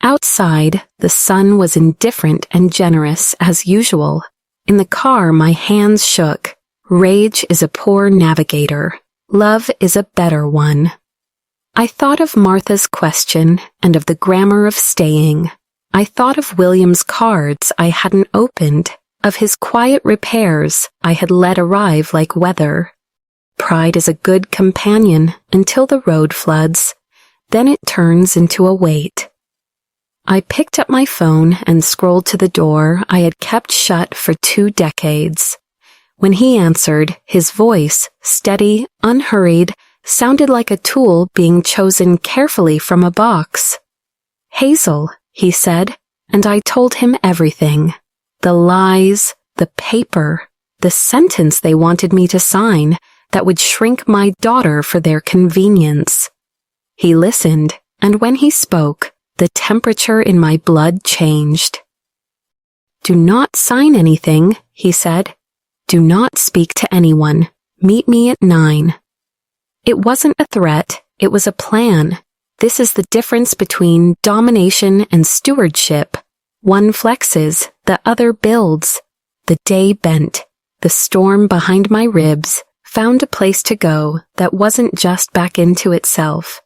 Outside, the sun was indifferent and generous as usual. In the car, my hands shook. Rage is a poor navigator. Love is a better one. I thought of Martha's question and of the grammar of staying. I thought of William's cards I hadn't opened, of his quiet repairs I had let arrive like weather. Pride is a good companion until the road floods. Then it turns into a weight. I picked up my phone and scrolled to the door I had kept shut for 2 decades. When he answered, his voice, steady, unhurried, sounded like a tool being chosen carefully from a box. Hazel, he said, and I told him everything. The lies, the paper, the sentence they wanted me to sign that would shrink my daughter for their convenience. He listened, and when he spoke, the temperature in my blood changed. "Do not sign anything," he said. "Do not speak to anyone. Meet me at 9. It wasn't a threat, it was a plan. This is the difference between domination and stewardship. One flexes, the other builds. The day bent. The storm behind my ribs found a place to go that wasn't just back into itself.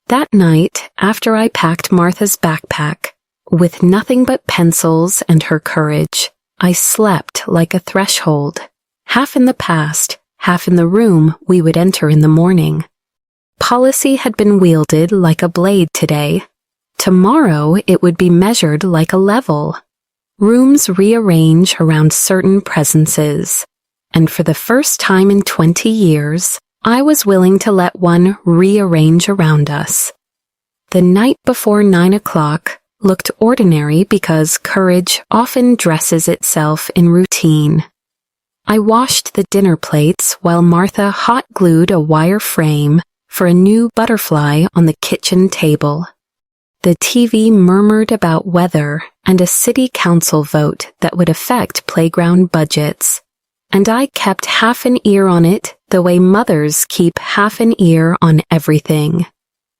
That night, after I packed Martha's backpack, with nothing but pencils and her courage, I slept like a threshold, half in the past, half in the room we would enter in the morning. Policy had been wielded like a blade today. Tomorrow it would be measured like a level. Rooms rearrange around certain presences, and for the first time in 20 years, I was willing to let one rearrange around us. The night before 9 o'clock looked ordinary because courage often dresses itself in routine. I washed the dinner plates while Martha hot-glued a wire frame for a new butterfly on the kitchen table. The TV murmured about weather and a city council vote that would affect playground budgets, and I kept half an ear on it the way mothers keep half an ear on everything.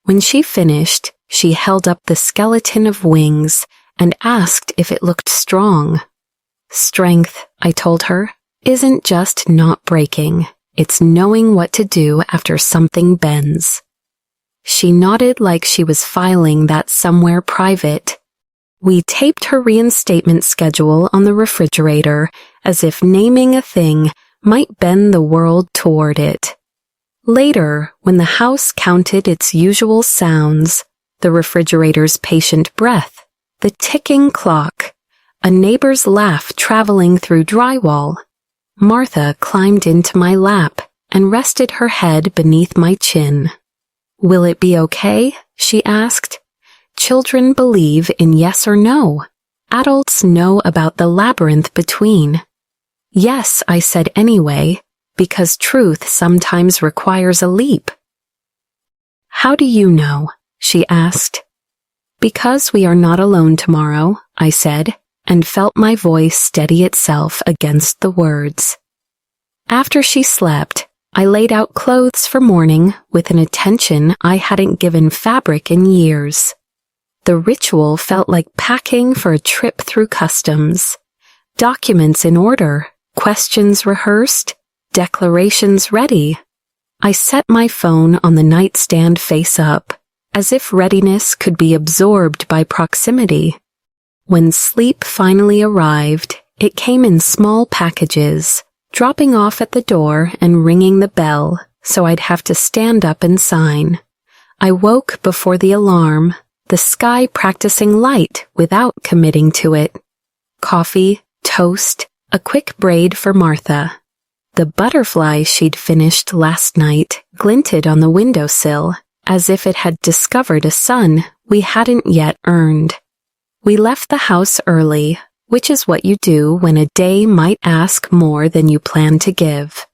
When she finished, she held up the skeleton of wings and asked if it looked strong. "Strength," I told her, "isn't just not breaking. It's knowing what to do after something bends." She nodded like she was filing that somewhere private. We taped her reinstatement schedule on the refrigerator as if naming a thing might bend the world toward it. Later, when the house counted its usual sounds, the refrigerator's patient breath, the ticking clock, a neighbor's laugh traveling through drywall, Martha climbed into my lap and rested her head beneath my chin. "Will it be okay?" she asked. Children believe in yes or no. Adults know about the labyrinth between. Yes, I said anyway, because truth sometimes requires a leap. "How do you know?" she asked. "Because we are not alone tomorrow," I said, and felt my voice steady itself against the words. After she slept, I laid out clothes for morning with an attention I hadn't given fabric in years. The ritual felt like packing for a trip through customs. Documents in order, questions rehearsed, declarations ready. I set my phone on the nightstand face up, as if readiness could be absorbed by proximity. When sleep finally arrived, it came in small packages, dropping off at the door and ringing the bell, so I'd have to stand up and sign. I woke before the alarm, the sky practicing light without committing to it. Coffee, toast, a quick braid for Martha. The butterfly she'd finished last night glinted on the windowsill, as if it had discovered a sun we hadn't yet earned. We left the house early, which is what you do when a day might ask more than you plan to give.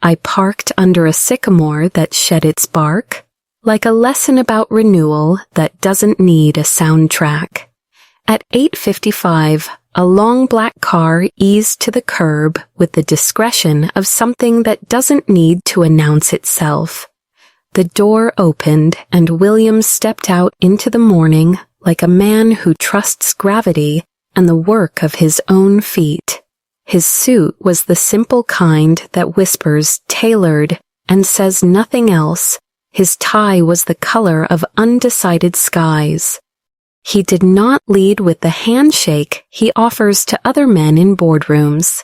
I parked under a sycamore that shed its bark, like a lesson about renewal that doesn't need a soundtrack. At 8:55, a long black car eased to the curb with the discretion of something that doesn't need to announce itself. The door opened and William stepped out into the morning like a man who trusts gravity and the work of his own feet. His suit was the simple kind that whispers tailored and says nothing else. His tie was the color of undecided skies. He did not lead with the handshake he offers to other men in boardrooms.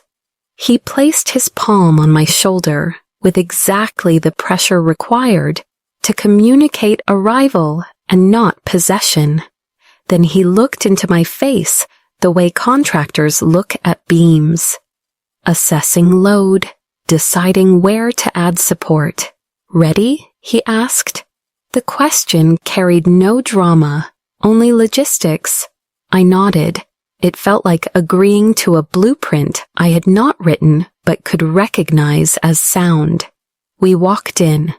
He placed his palm on my shoulder with exactly the pressure required to communicate arrival and not possession. Then he looked into my face the way contractors look at beams, assessing load, deciding where to add support. "Ready?" he asked. The question carried no drama, only logistics. I nodded. It felt like agreeing to a blueprint I had not written but could recognize as sound. We walked in.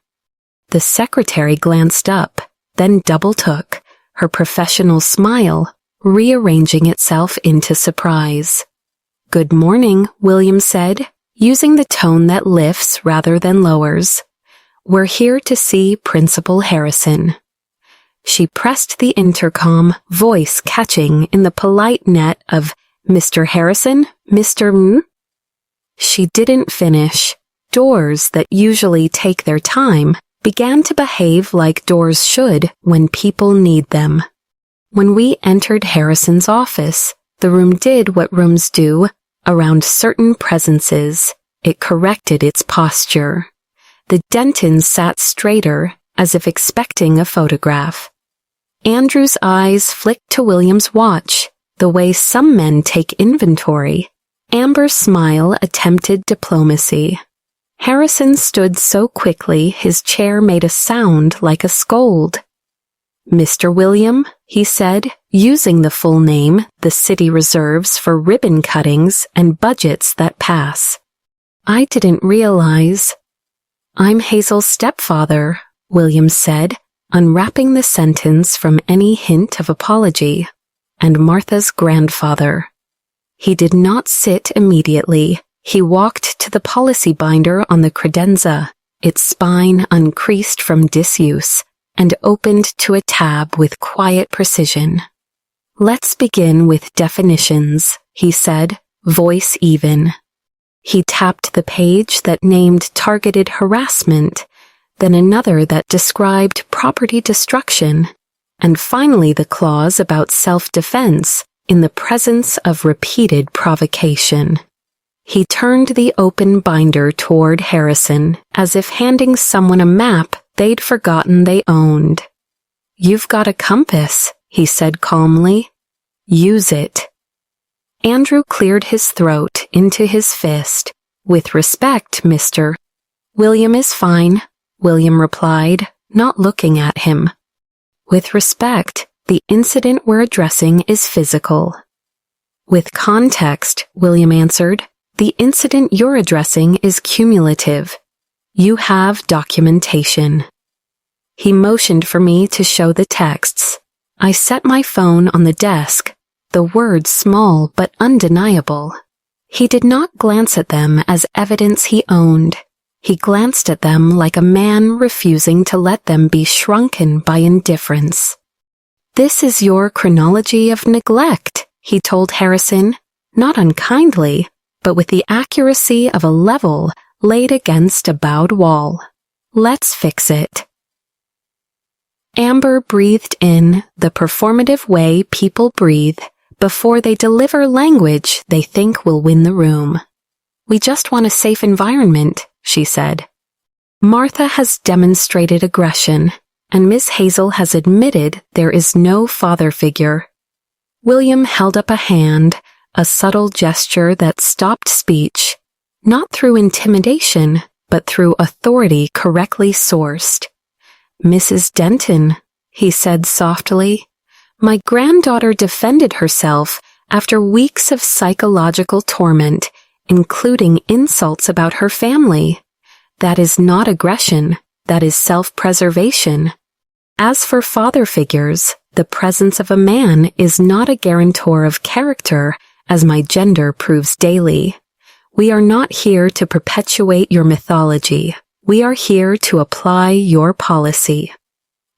The secretary glanced up, then double-took, her professional smile rearranging itself into surprise. "Good morning," William said, using the tone that lifts rather than lowers. "We're here to see Principal Harrison." She pressed the intercom, voice catching in the polite net of, "Mr. Harrison? Mr. M?" She didn't finish. Doors that usually take their time began to behave like doors should when people need them. When we entered Harrison's office, the room did what rooms do around certain presences. It corrected its posture. The Dentons sat straighter, as if expecting a photograph. Andrew's eyes flicked to William's watch, the way some men take inventory. Amber's smile attempted diplomacy. Harrison stood so quickly his chair made a sound like a scold. "Mr. William," he said, using the full name the city reserves for ribbon cuttings and budgets that pass. "I didn't realize." "I'm Hazel's stepfather," William said, unwrapping the sentence from any hint of apology, "and Martha's grandfather." He did not sit immediately. He walked to the policy binder on the credenza, its spine uncreased from disuse, and opened to a tab with quiet precision. "Let's begin with definitions," he said, voice even. He tapped the page that named targeted harassment, then another that described property destruction, and finally the clause about self-defense in the presence of repeated provocation. He turned the open binder toward Harrison, as if handing someone a map they'd forgotten they owned. "You've got a compass," he said calmly. "Use it." Andrew cleared his throat into his fist. "With respect, Mr. "William is fine," William replied, not looking at him. "With respect, the incident we're addressing is physical." "With context," William answered, "the incident you're addressing is cumulative. You have documentation." He motioned for me to show the texts. I set my phone on the desk, the words small but undeniable. He did not glance at them as evidence he owned. He glanced at them like a man refusing to let them be shrunken by indifference. "This is your chronology of neglect," he told Harrison, not unkindly, but with the accuracy of a level laid against a bowed wall. "Let's fix it." Amber breathed in the performative way people breathe before they deliver language they think will win the room. "We just want a safe environment," she said. "Martha has demonstrated aggression, and Miss Hazel has admitted there is no father figure." William held up a hand, a subtle gesture that stopped speech, not through intimidation, but through authority correctly sourced. "Mrs. Denton," he said softly, "my granddaughter defended herself after weeks of psychological torment, including insults about her family. That is not aggression, that is self-preservation. As for father figures, the presence of a man is not a guarantor of character, as my gender proves daily. We are not here to perpetuate your mythology. We are here to apply your policy."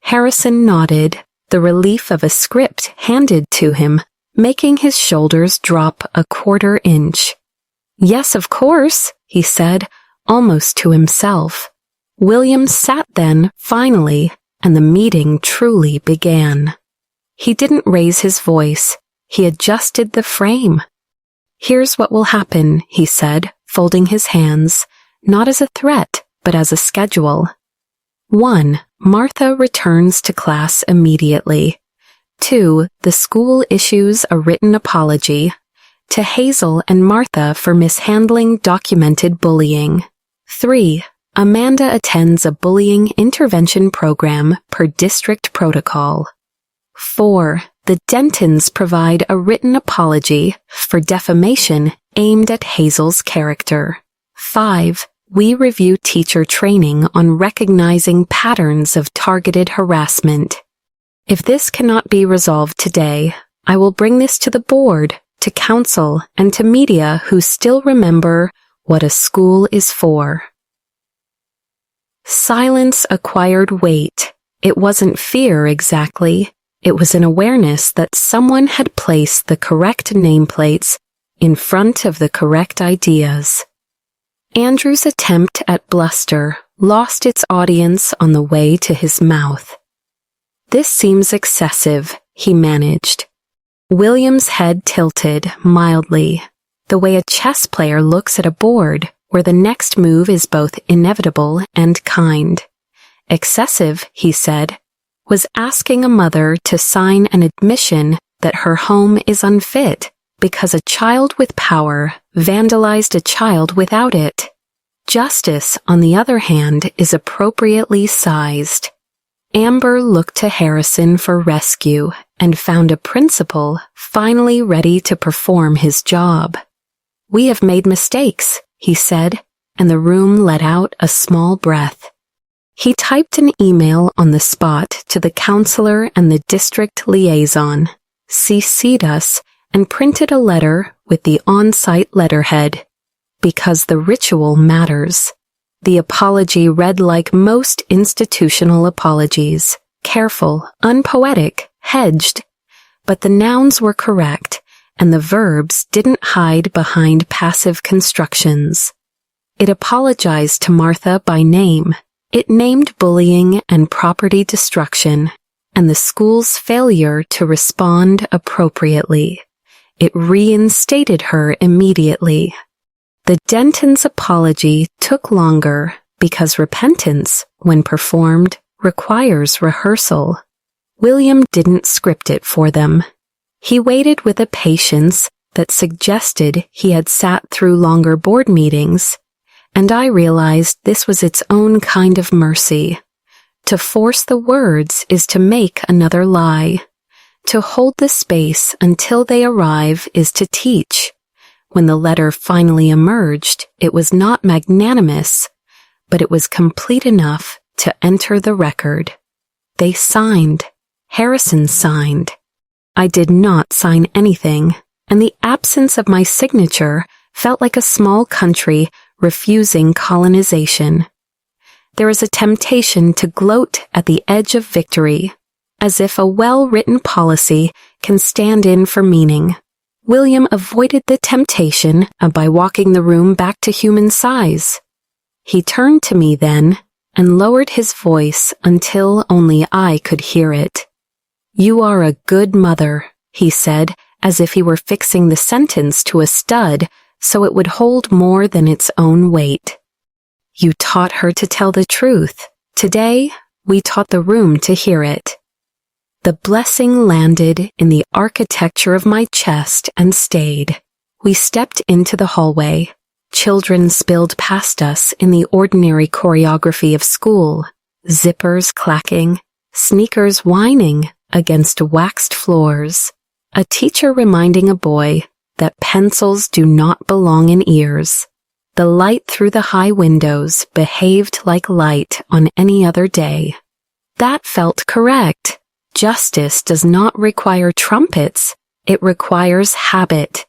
Harrison nodded, the relief of a script handed to him, making his shoulders drop a quarter inch. "Yes, of course," he said, almost to himself. William sat then, finally, and the meeting truly began. He didn't raise his voice. He adjusted the frame. "Here's what will happen," he said, folding his hands, not as a threat, but as a schedule. 1. Martha returns to class immediately. 2. The school issues a written apology to Hazel and Martha for mishandling documented bullying. 3. Amanda attends a bullying intervention program per district protocol. 4. The Dentons provide a written apology for defamation aimed at Hazel's character. 5. We review teacher training on recognizing patterns of targeted harassment. If this cannot be resolved today, I will bring this to the board, to council, and to media who still remember what a school is for. Silence acquired weight. It wasn't fear exactly. It was an awareness that someone had placed the correct nameplates in front of the correct ideas. Andrew's attempt at bluster lost its audience on the way to his mouth. This seems excessive, he managed. William's head tilted mildly, the way a chess player looks at a board where the next move is both inevitable and kind. Excessive, he said, was asking a mother to sign an admission that her home is unfit because a child with power vandalized a child without it. Justice, on the other hand, is appropriately sized. Amber looked to Harrison for rescue and found a principal finally ready to perform his job. "We have made mistakes," he said, and the room let out a small breath. He typed an email on the spot to the counselor and the district liaison, CC'd us, and printed a letter with the on-site letterhead, "Because the ritual matters." The apology read like most institutional apologies, careful, unpoetic, hedged, but the nouns were correct, and the verbs didn't hide behind passive constructions. It apologized to Martha by name. It named bullying and property destruction, and the school's failure to respond appropriately. It reinstated her immediately. The Dentons' apology took longer because repentance, when performed, requires rehearsal. William didn't script it for them. He waited with a patience that suggested he had sat through longer board meetings, and I realized this was its own kind of mercy. To force the words is to make another lie. To hold the space until they arrive is to teach. When the letter finally emerged, it was not magnanimous, but it was complete enough to enter the record. They signed. Harrison signed. I did not sign anything, and the absence of my signature felt like a small country refusing colonization. There is a temptation to gloat at the edge of victory, as if a well-written policy can stand in for meaning. William avoided the temptation by walking the room back to human size. He turned to me then and lowered his voice until only I could hear it. "You are a good mother," he said, as if he were fixing the sentence to a stud so it would hold more than its own weight. "You taught her to tell the truth. Today, we taught the room to hear it." The blessing landed in the architecture of my chest and stayed. We stepped into the hallway. Children spilled past us in the ordinary choreography of school, zippers clacking, sneakers whining against waxed floors, a teacher reminding a boy that pencils do not belong in ears. The light through the high windows behaved like light on any other day. That felt correct. Justice does not require trumpets, it requires habit.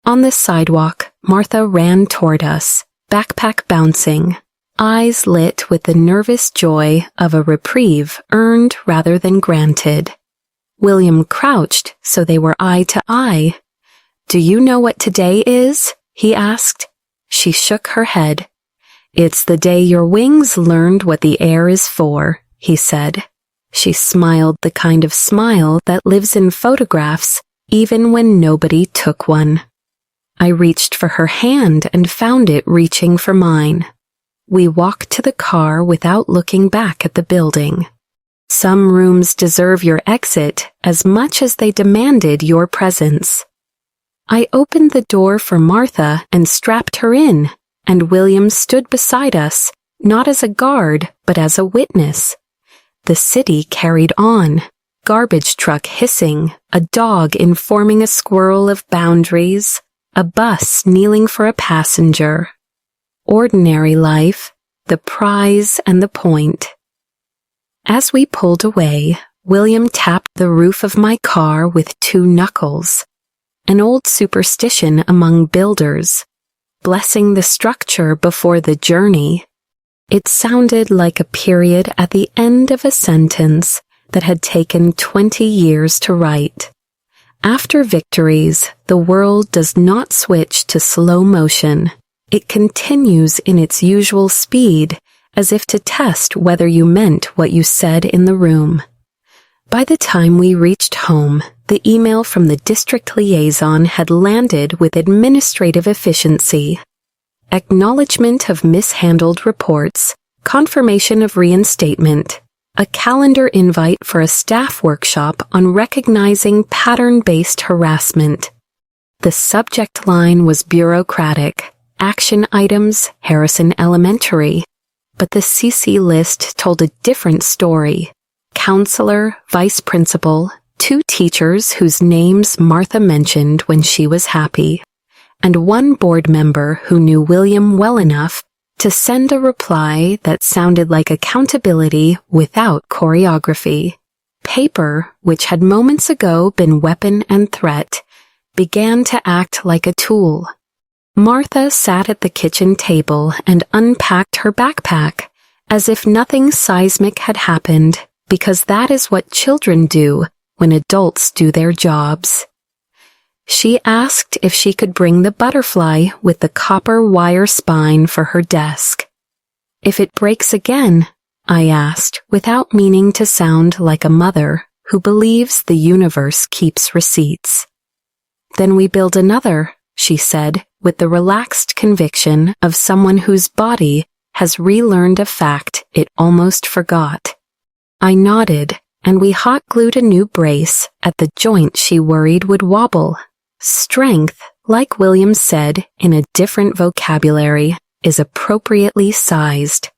On the sidewalk, Martha ran toward us, backpack bouncing, eyes lit with the nervous joy of a reprieve earned rather than granted. William crouched so they were eye to eye. "Do you know what today is?" he asked. She shook her head. "It's the day your wings learned what the air is for," he said. She smiled the kind of smile that lives in photographs even when nobody took one. I reached for her hand and found it reaching for mine. We walked to the car without looking back at the building. Some rooms deserve your exit as much as they demanded your presence. I opened the door for Martha and strapped her in, and William stood beside us, not as a guard, but as a witness. The city carried on. garbage truck hissing, a dog informing a squirrel of boundaries, a bus kneeling for a passenger. Ordinary life, the prize and the point. As we pulled away, William tapped the roof of my car with 2 knuckles, an old superstition among builders, blessing the structure before the journey. It sounded like a period at the end of a sentence that had taken 20 years to write. After victories, the world does not switch to slow motion. It continues in its usual speed, as if to test whether you meant what you said in the room. By the time we reached home, the email from the district liaison had landed with administrative efficiency. Acknowledgement of mishandled reports, confirmation of reinstatement, a calendar invite for a staff workshop on recognizing pattern-based harassment. The subject line was bureaucratic, action items, Harrison Elementary, but the CC list told a different story. Counselor, vice principal, 2 teachers whose names Martha mentioned when she was happy, and 1 board member who knew William well enough to send a reply that sounded like accountability without choreography. Paper, which had moments ago been weapon and threat, began to act like a tool. Martha sat at the kitchen table and unpacked her backpack, as if nothing seismic had happened, because that is what children do when adults do their jobs. She asked if she could bring the butterfly with the copper wire spine for her desk. If it breaks again, I asked, without meaning to sound like a mother who believes the universe keeps receipts. Then we build another, she said, with the relaxed conviction of someone whose body has relearned a fact it almost forgot. I nodded, and we hot-glued a new brace at the joint she worried would wobble. Strength, like William said in a different vocabulary, is appropriately sized.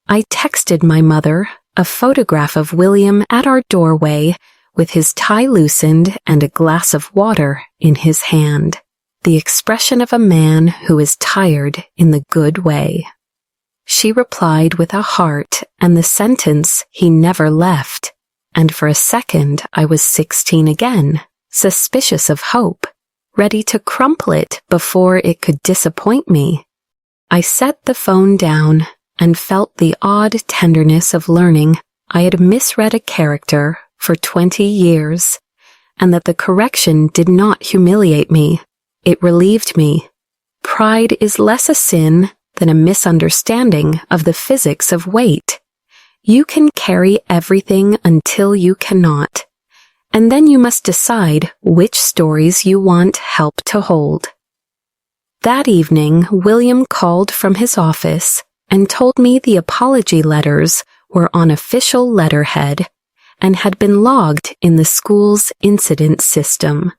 I texted my mother a photograph of William at our doorway with his tie loosened and a glass of water in his hand, the expression of a man who is tired in the good way. She replied with a heart and the sentence, "He never left," and for a second I was 16 again, suspicious of hope, ready to crumple it before it could disappoint me. I set the phone down and felt the odd tenderness of learning I had misread a character for 20 years, and that the correction did not humiliate me. It relieved me. Pride is less a sin than a misunderstanding of the physics of weight. You can carry everything until you cannot, and then you must decide which stories you want help to hold. That evening, William called from his office and told me the apology letters were on official letterhead and had been logged in the school's incident system.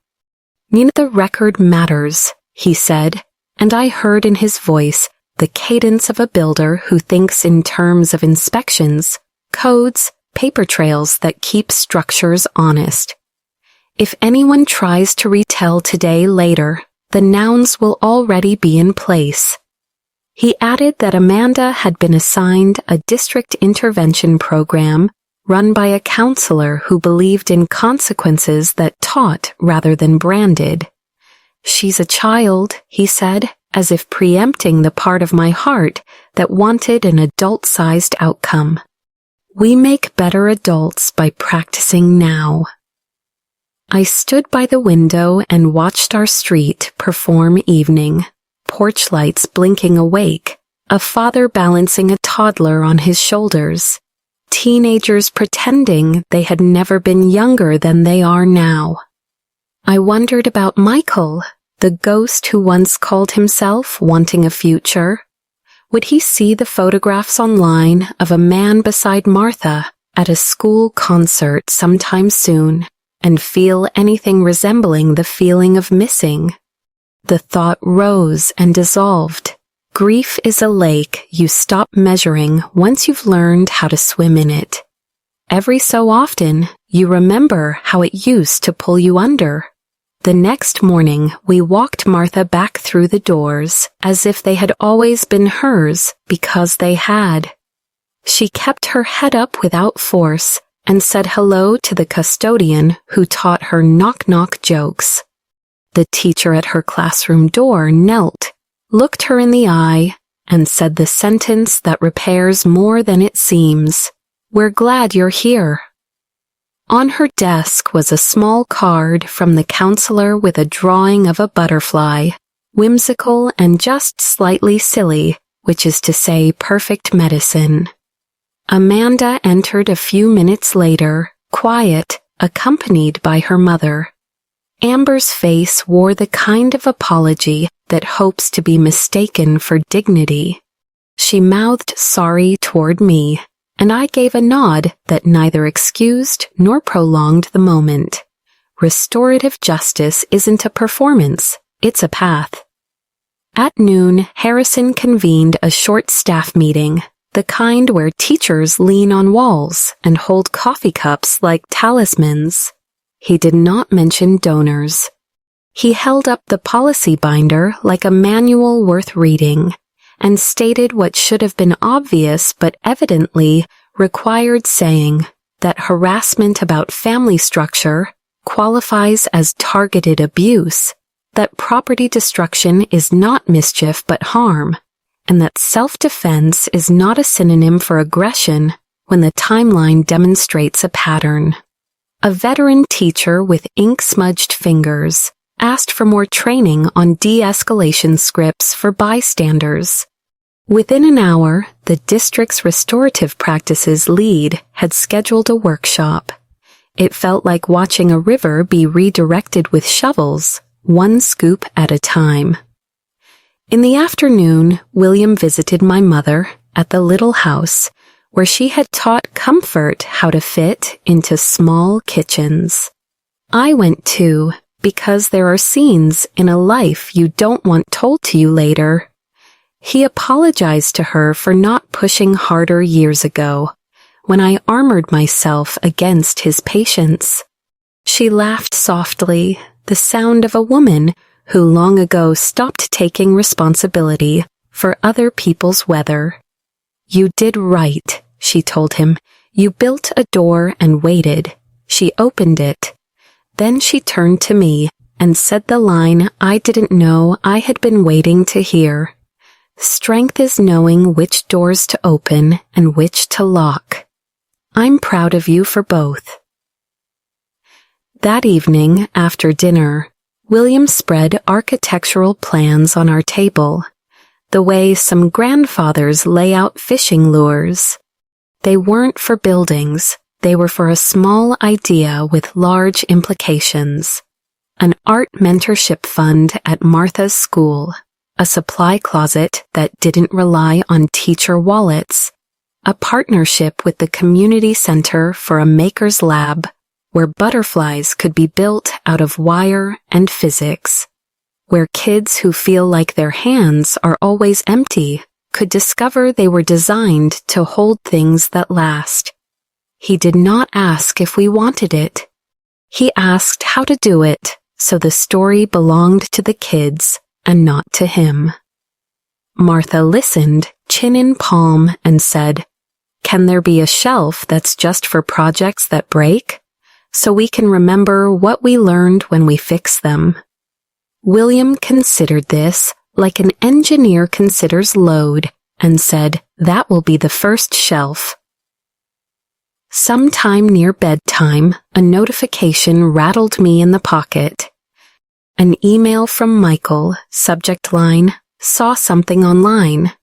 "The record matters," he said, and I heard in his voice the cadence of a builder who thinks in terms of inspections, codes, paper trails that keep structures honest. If anyone tries to retell today later, the nouns will already be in place. He added that Amanda had been assigned a district intervention program run by a counselor who believed in consequences that taught rather than branded. "She's a child," he said, as if preempting the part of my heart that wanted an adult-sized outcome. "We make better adults by practicing now." I stood by the window and watched our street perform evening, porch lights blinking awake, a father balancing a toddler on his shoulders, teenagers pretending they had never been younger than they are now. I wondered about Michael, the ghost who once called himself wanting a future. Would he see the photographs online of a man beside Martha at a school concert sometime soon and feel anything resembling the feeling of missing? The thought rose and dissolved. Grief is a lake you stop measuring once you've learned how to swim in it. Every so often, You remember how it used to pull you under. The next morning, we walked Martha back through the doors as if they had always been hers because they had. She kept her head up without force and said hello to the custodian who taught her knock-knock jokes. The teacher at her classroom door knelt, looked her in the eye, and said the sentence that repairs more than it seems. "We're glad you're here." On her desk was a small card from the counselor with a drawing of a butterfly, whimsical and just slightly silly, which is to say perfect medicine. Amanda entered a few minutes later, quiet, accompanied by her mother. Amber's face wore the kind of apology that hopes to be mistaken for dignity. She mouthed sorry toward me, and I gave a nod that neither excused nor prolonged the moment. Restorative justice isn't a performance, it's a path. At noon, Harrison convened a short staff meeting, the kind where teachers lean on walls and hold coffee cups like talismans. He did not mention donors. He held up the policy binder like a manual worth reading, and stated what should have been obvious but evidently required saying, that harassment about family structure qualifies as targeted abuse, that property destruction is not mischief but harm, and that self-defense is not a synonym for aggression when the timeline demonstrates a pattern. A veteran teacher with ink-smudged fingers asked for more training on de-escalation scripts for bystanders. Within an hour, the district's restorative practices lead had scheduled a workshop. It felt like watching a river be redirected with shovels, one scoop at a time. In the afternoon, William visited my mother at the little house where she had taught comfort how to fit into small kitchens. I went too, because there are scenes in a life you don't want told to you later. He apologized to her for not pushing harder years ago, when I armored myself against his patience. She laughed softly, the sound of a woman who long ago stopped taking responsibility for other people's weather. "You did right," she told him. "You built a door and waited." She opened it. Then she turned to me and said the line I didn't know I had been waiting to hear. "Strength is knowing which doors to open and which to lock." I'm proud of you for both. That evening, after dinner, William spread architectural plans on our table, the way some grandfathers lay out fishing lures. They weren't for buildings, they were for a small idea with large implications. An art-mentorship fund at Martha's school, a supply closet that didn't rely on teacher wallets, a partnership with the community center for a maker's lab, where butterflies could be built out of wire and physics, where kids who feel like their hands are always empty could discover they were designed to hold things that last. He did not ask if we wanted it. He asked how to do it, so the story belonged to the kids and not to him. Martha listened, chin in palm, and said, "Can there be a shelf that's just for projects that break, so we can remember what we learned when we fix them?" William considered this like an engineer considers load and said, "That will be the first shelf." Sometime near bedtime, a notification rattled me in the pocket. An email from Michael, subject line, "Saw something online."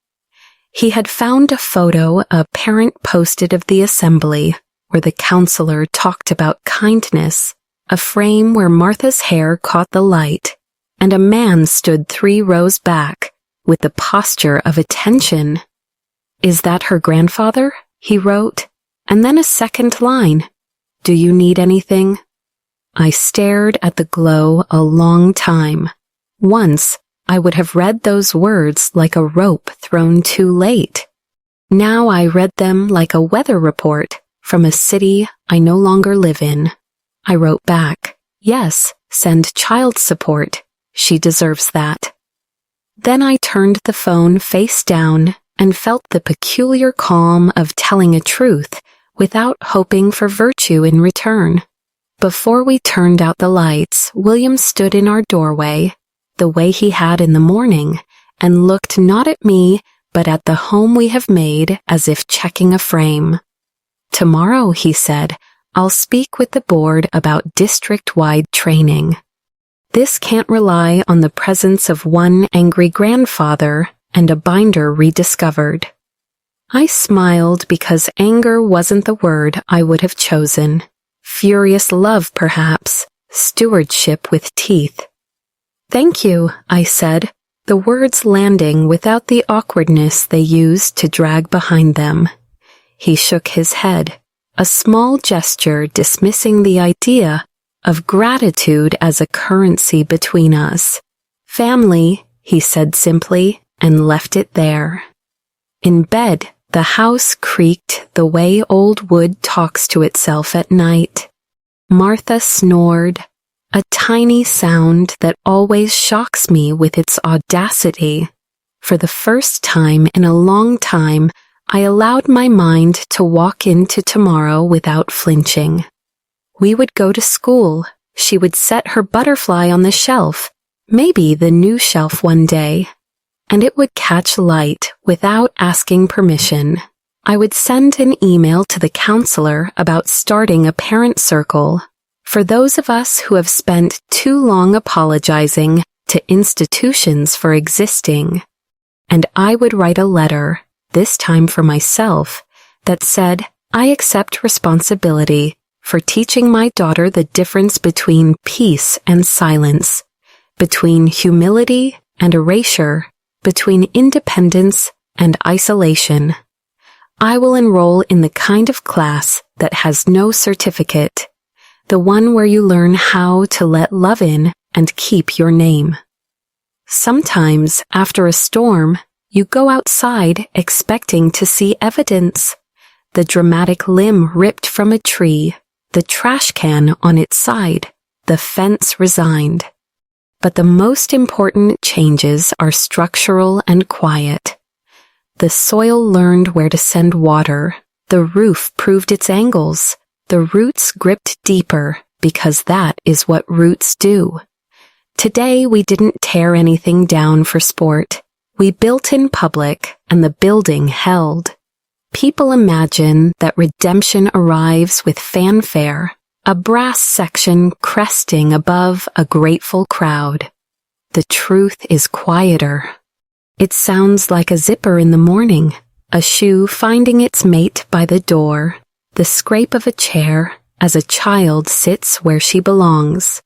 He had found a photo a parent posted of the assembly, where the counselor talked about kindness, a frame where Martha's hair caught the light, and a man stood 3 rows back, with the posture of attention. "Is that her grandfather?" he wrote, and then a second line, "Do you need anything?" I stared at the glow a long time. Once, I would have read those words like a rope thrown too late. Now I read them like a weather report from a city I no longer live in. I wrote back, yes, send child support. She deserves that. Then I turned the phone face down and felt the peculiar calm of telling a truth without hoping for virtue in return. Before we turned out the lights, William stood in our doorway, the way he had in the morning, and looked not at me, but at the home we have made as if checking a frame. Tomorrow, he said, I'll speak with the board about district-wide training. This can't rely on the presence of one angry grandfather and a binder rediscovered. I smiled because anger wasn't the word I would have chosen. Furious love, perhaps. Stewardship with teeth. Thank you, I said, the words landing without the awkwardness they used to drag behind them. He shook his head, a small gesture dismissing the idea of gratitude as a currency between us. Family, he said simply, and left it there. In bed, the house creaked the way old wood talks to itself at night. Martha snored, a tiny sound that always shocks me with its audacity. For the first time in a long time, I allowed my mind to walk into tomorrow without flinching. We would go to school. She would set her butterfly on the shelf, maybe the new shelf one day, and it would catch light without asking permission. I would send an email to the counselor about starting a parent circle. For those of us who have spent too long apologizing to institutions for existing. And I would write a letter, this time for myself, that said, I accept responsibility for teaching my daughter the difference between peace and silence, between humility and erasure, between independence and isolation. I will enroll in the kind of class that has no certificate, the one where you learn how to let love in and keep your name. Sometimes, after a storm, you go outside expecting to see evidence. The dramatic limb ripped from a tree, the trash can on its side, the fence resigned. But the most important changes are structural and quiet. The soil learned where to send water, the roof proved its angles, the roots gripped deeper because that is what roots do. Today we didn't tear anything down for sport. We built in public and the building held. People imagine that redemption arrives with fanfare, a brass section cresting above a grateful crowd. The truth is quieter. It sounds like a zipper in the morning, a shoe finding its mate by the door, the scrape of a chair as a child sits where she belongs.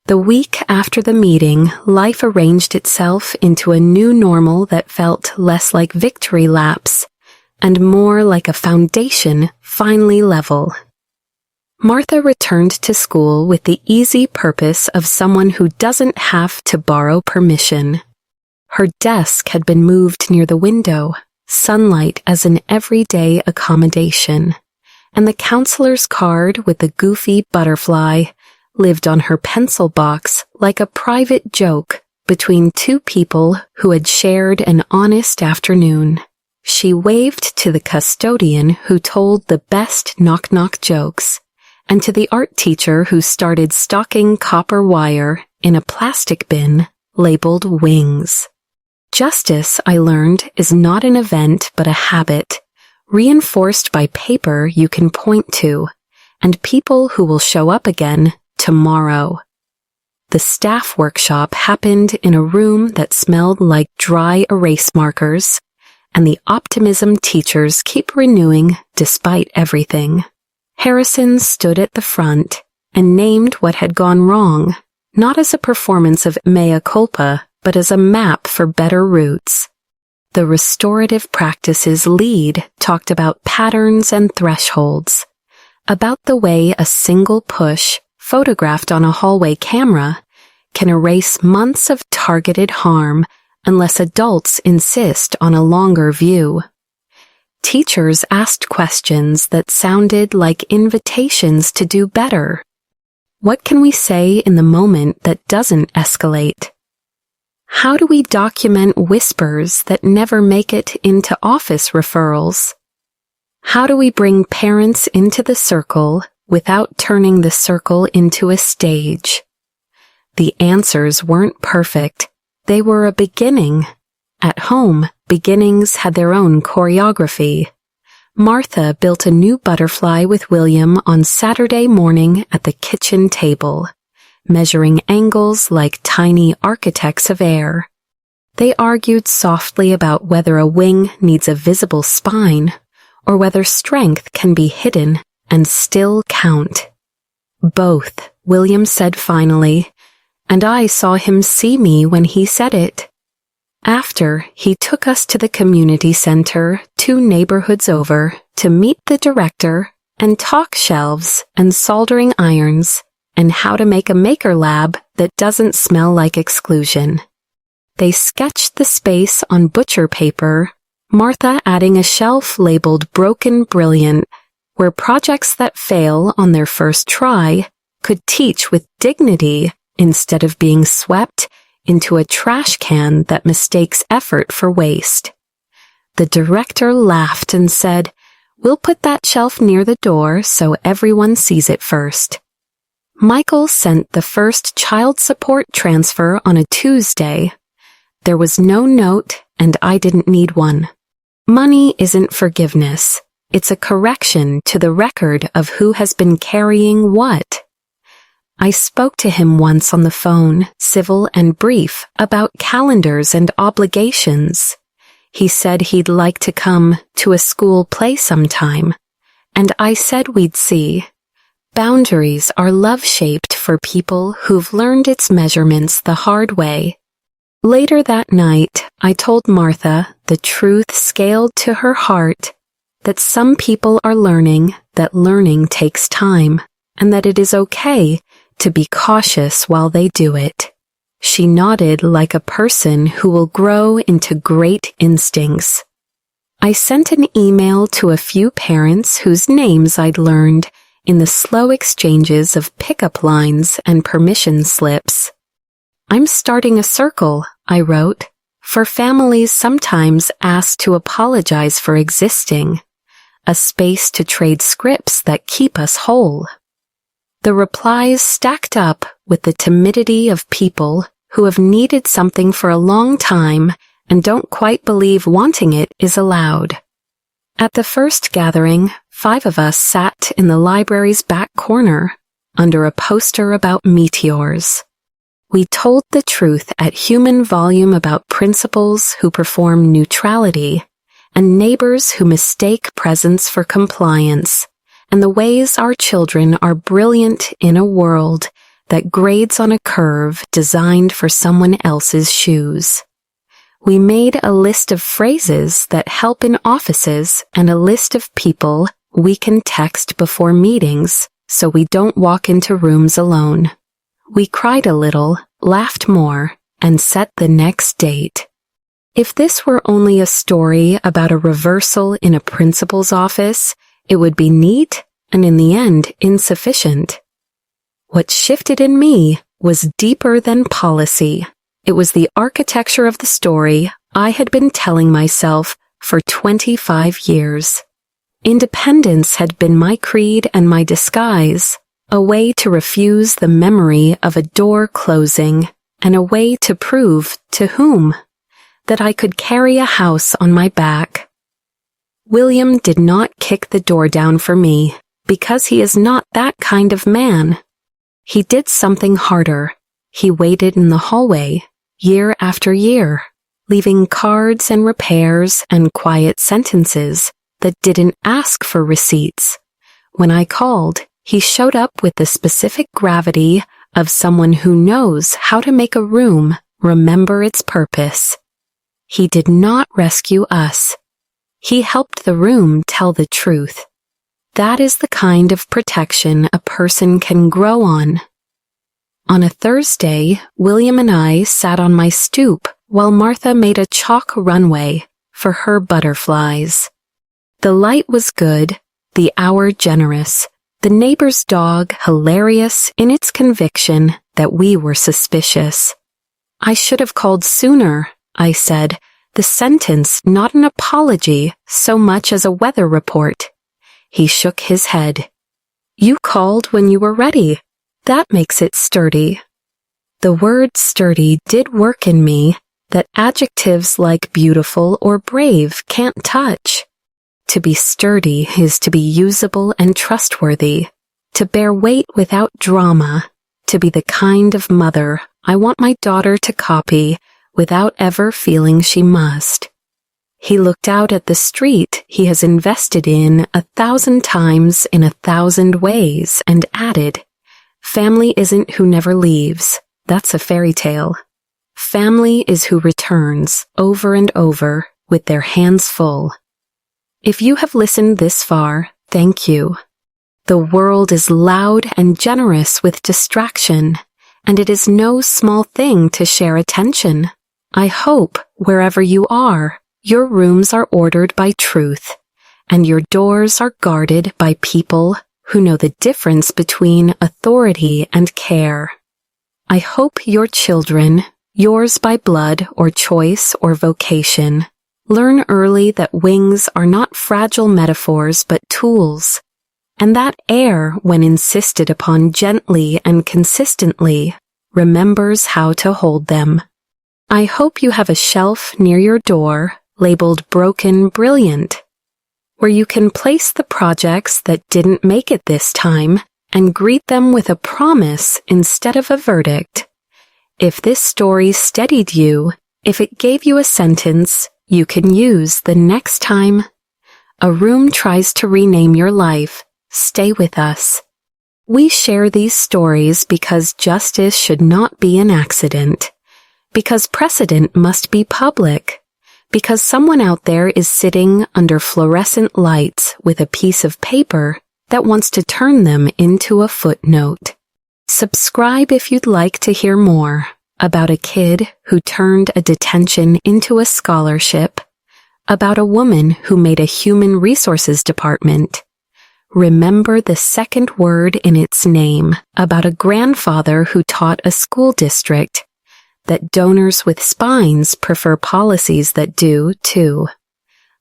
The week after the meeting, life arranged itself into a new normal that felt less like victory laps and more like a foundation finally level. Martha returned to school with the easy purpose of someone who doesn't have to borrow permission. Her desk had been moved near the window, sunlight as an everyday accommodation, and the counselor's card with the goofy butterfly lived on her pencil box like a private joke between two people who had shared an honest afternoon. She waved to the custodian who told the best knock-knock jokes, and to the art teacher who started stocking copper wire in a plastic bin labeled wings. Justice, I learned, is not an event but a habit, reinforced by paper you can point to, and people who will show up again tomorrow. The staff workshop happened in a room that smelled like dry erase markers, and the optimism teachers keep renewing despite everything. Harrison stood at the front and named what had gone wrong, not as a performance of mea culpa, but as a map for better routes. The restorative practices lead talked about patterns and thresholds, about the way a single push, photographed on a hallway camera, can erase months of targeted harm unless adults insist on a longer view. Teachers asked questions that sounded like invitations to do better. What can we say in the moment that doesn't escalate? How do we document whispers that never make it into office referrals? How do we bring parents into the circle without turning the circle into a stage? The answers weren't perfect. They were a beginning. At home, beginnings had their own choreography. Martha built a new butterfly with William on Saturday morning at the kitchen table, measuring angles like tiny architects of air. They argued softly about whether a wing needs a visible spine or whether strength can be hidden and still count. Both, William said finally, and I saw him see me when he said it. After, he took us to the community center 2 neighborhoods over to meet the director and talk shelves and soldering irons and how to make a maker lab that doesn't smell like exclusion. They sketched the space on butcher paper, Martha adding a shelf labeled Broken Brilliant, where projects that fail on their first try could teach with dignity instead of being swept into a trash can that mistakes effort for waste. The director laughed and said, "We'll put that shelf near the door so everyone sees it first." Michael sent the first child support transfer on a Tuesday. There was no note, and I didn't need one. Money isn't forgiveness. It's a correction to the record of who has been carrying what. I spoke to him once on the phone, civil and brief, about calendars and obligations. He said he'd like to come to a school play sometime, and I said we'd see. Boundaries are love-shaped for people who've learned its measurements the hard way. Later that night, I told Martha, the truth scaled to her heart, that some people are learning that learning takes time, and that it is okay to be cautious while they do it. She nodded like a person who will grow into great instincts. I sent an email to a few parents whose names I'd learned in the slow exchanges of pickup lines and permission slips. "I'm starting a circle," I wrote, "for families sometimes asked to apologize for existing, a space to trade scripts that keep us whole." The replies stacked up with the timidity of people who have needed something for a long time and don't quite believe wanting it is allowed. At the first gathering, 5 of us sat in the library's back corner under a poster about meteors. We told the truth at human volume about principals who perform neutrality and neighbors who mistake presence for compliance, and the ways our children are brilliant in a world that grades on a curve designed for someone else's shoes. We made a list of phrases that help in offices and a list of people we can text before meetings so we don't walk into rooms alone. We cried a little, laughed more, and set the next date. If this were only a story about a reversal in a principal's office, it would be neat and in the end insufficient. What shifted in me was deeper than policy. It was the architecture of the story I had been telling myself for 25 years. Independence had been my creed and my disguise, a way to refuse the memory of a door closing, and a way to prove to whom that I could carry a house on my back. William did not kick the door down for me, because he is not that kind of man. He did something harder. He waited in the hallway, year after year, leaving cards and repairs and quiet sentences that didn't ask for receipts. When I called, he showed up with the specific gravity of someone who knows how to make a room remember its purpose. He did not rescue us. He helped the room tell the truth. That is the kind of protection a person can grow on. On a Thursday, William and I sat on my stoop while Martha made a chalk runway for her butterflies. The light was good, the hour generous, the neighbor's dog hilarious in its conviction that we were suspicious. I should have called sooner, I said, the sentence not an apology so much as a weather report. He shook his head. You called when you were ready. That makes it sturdy. The word sturdy did work in me that adjectives like beautiful or brave can't touch. To be sturdy is to be usable and trustworthy, to bear weight without drama, to be the kind of mother I want my daughter to copy without ever feeling she must. He looked out at the street he has invested in 1,000 times in 1,000 ways and added, family isn't who never leaves. That's a fairy tale. Family is who returns over and over with their hands full. If you have listened this far, thank you. The world is loud and generous with distraction, and it is no small thing to share attention. I hope, wherever you are, your rooms are ordered by truth, and your doors are guarded by people who know the difference between authority and care. I hope your children, yours by blood or choice or vocation, learn early that wings are not fragile metaphors but tools, and that air, when insisted upon gently and consistently, remembers how to hold them. I hope you have a shelf near your door labeled Broken Brilliant, where you can place the projects that didn't make it this time and greet them with a promise instead of a verdict. If this story steadied you, if it gave you a sentence you can use the next time a room tries to rename your life, stay with us. We share these stories because justice should not be an accident, because precedent must be public, because someone out there is sitting under fluorescent lights with a piece of paper that wants to turn them into a footnote. Subscribe if you'd like to hear more about a kid who turned a detention into a scholarship, about a woman who made a human resources department. Remember the second word in its name, about a grandfather who taught a school district, that donors with spines prefer policies that do, too.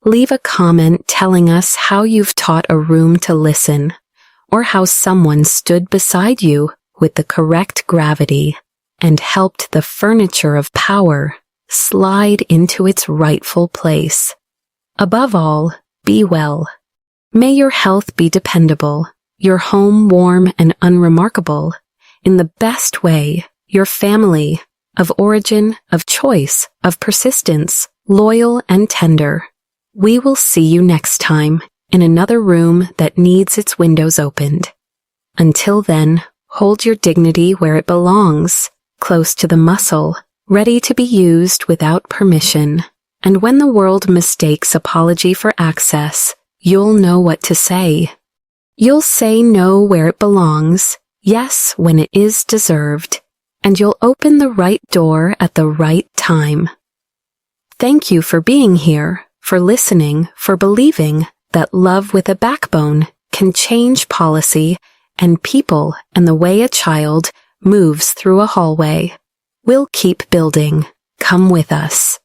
Leave a comment telling us how you've taught a room to listen, or how someone stood beside you with the correct gravity and helped the furniture of power slide into its rightful place. Above all, be well. May your health be dependable, your home warm and unremarkable, in the best way, your family, of origin, of choice, of persistence, loyal and tender. We will see you next time in another room that needs its windows opened. Until then, hold your dignity where it belongs, close to the muscle, ready to be used without permission. And when the world mistakes apology for access, you'll know what to say. You'll say no where it belongs, yes when it is deserved, and you'll open the right door at the right time. Thank you for being here, for listening, for believing that love with a backbone can change policy and people and the way a child moves through a hallway. We'll keep building. Come with us.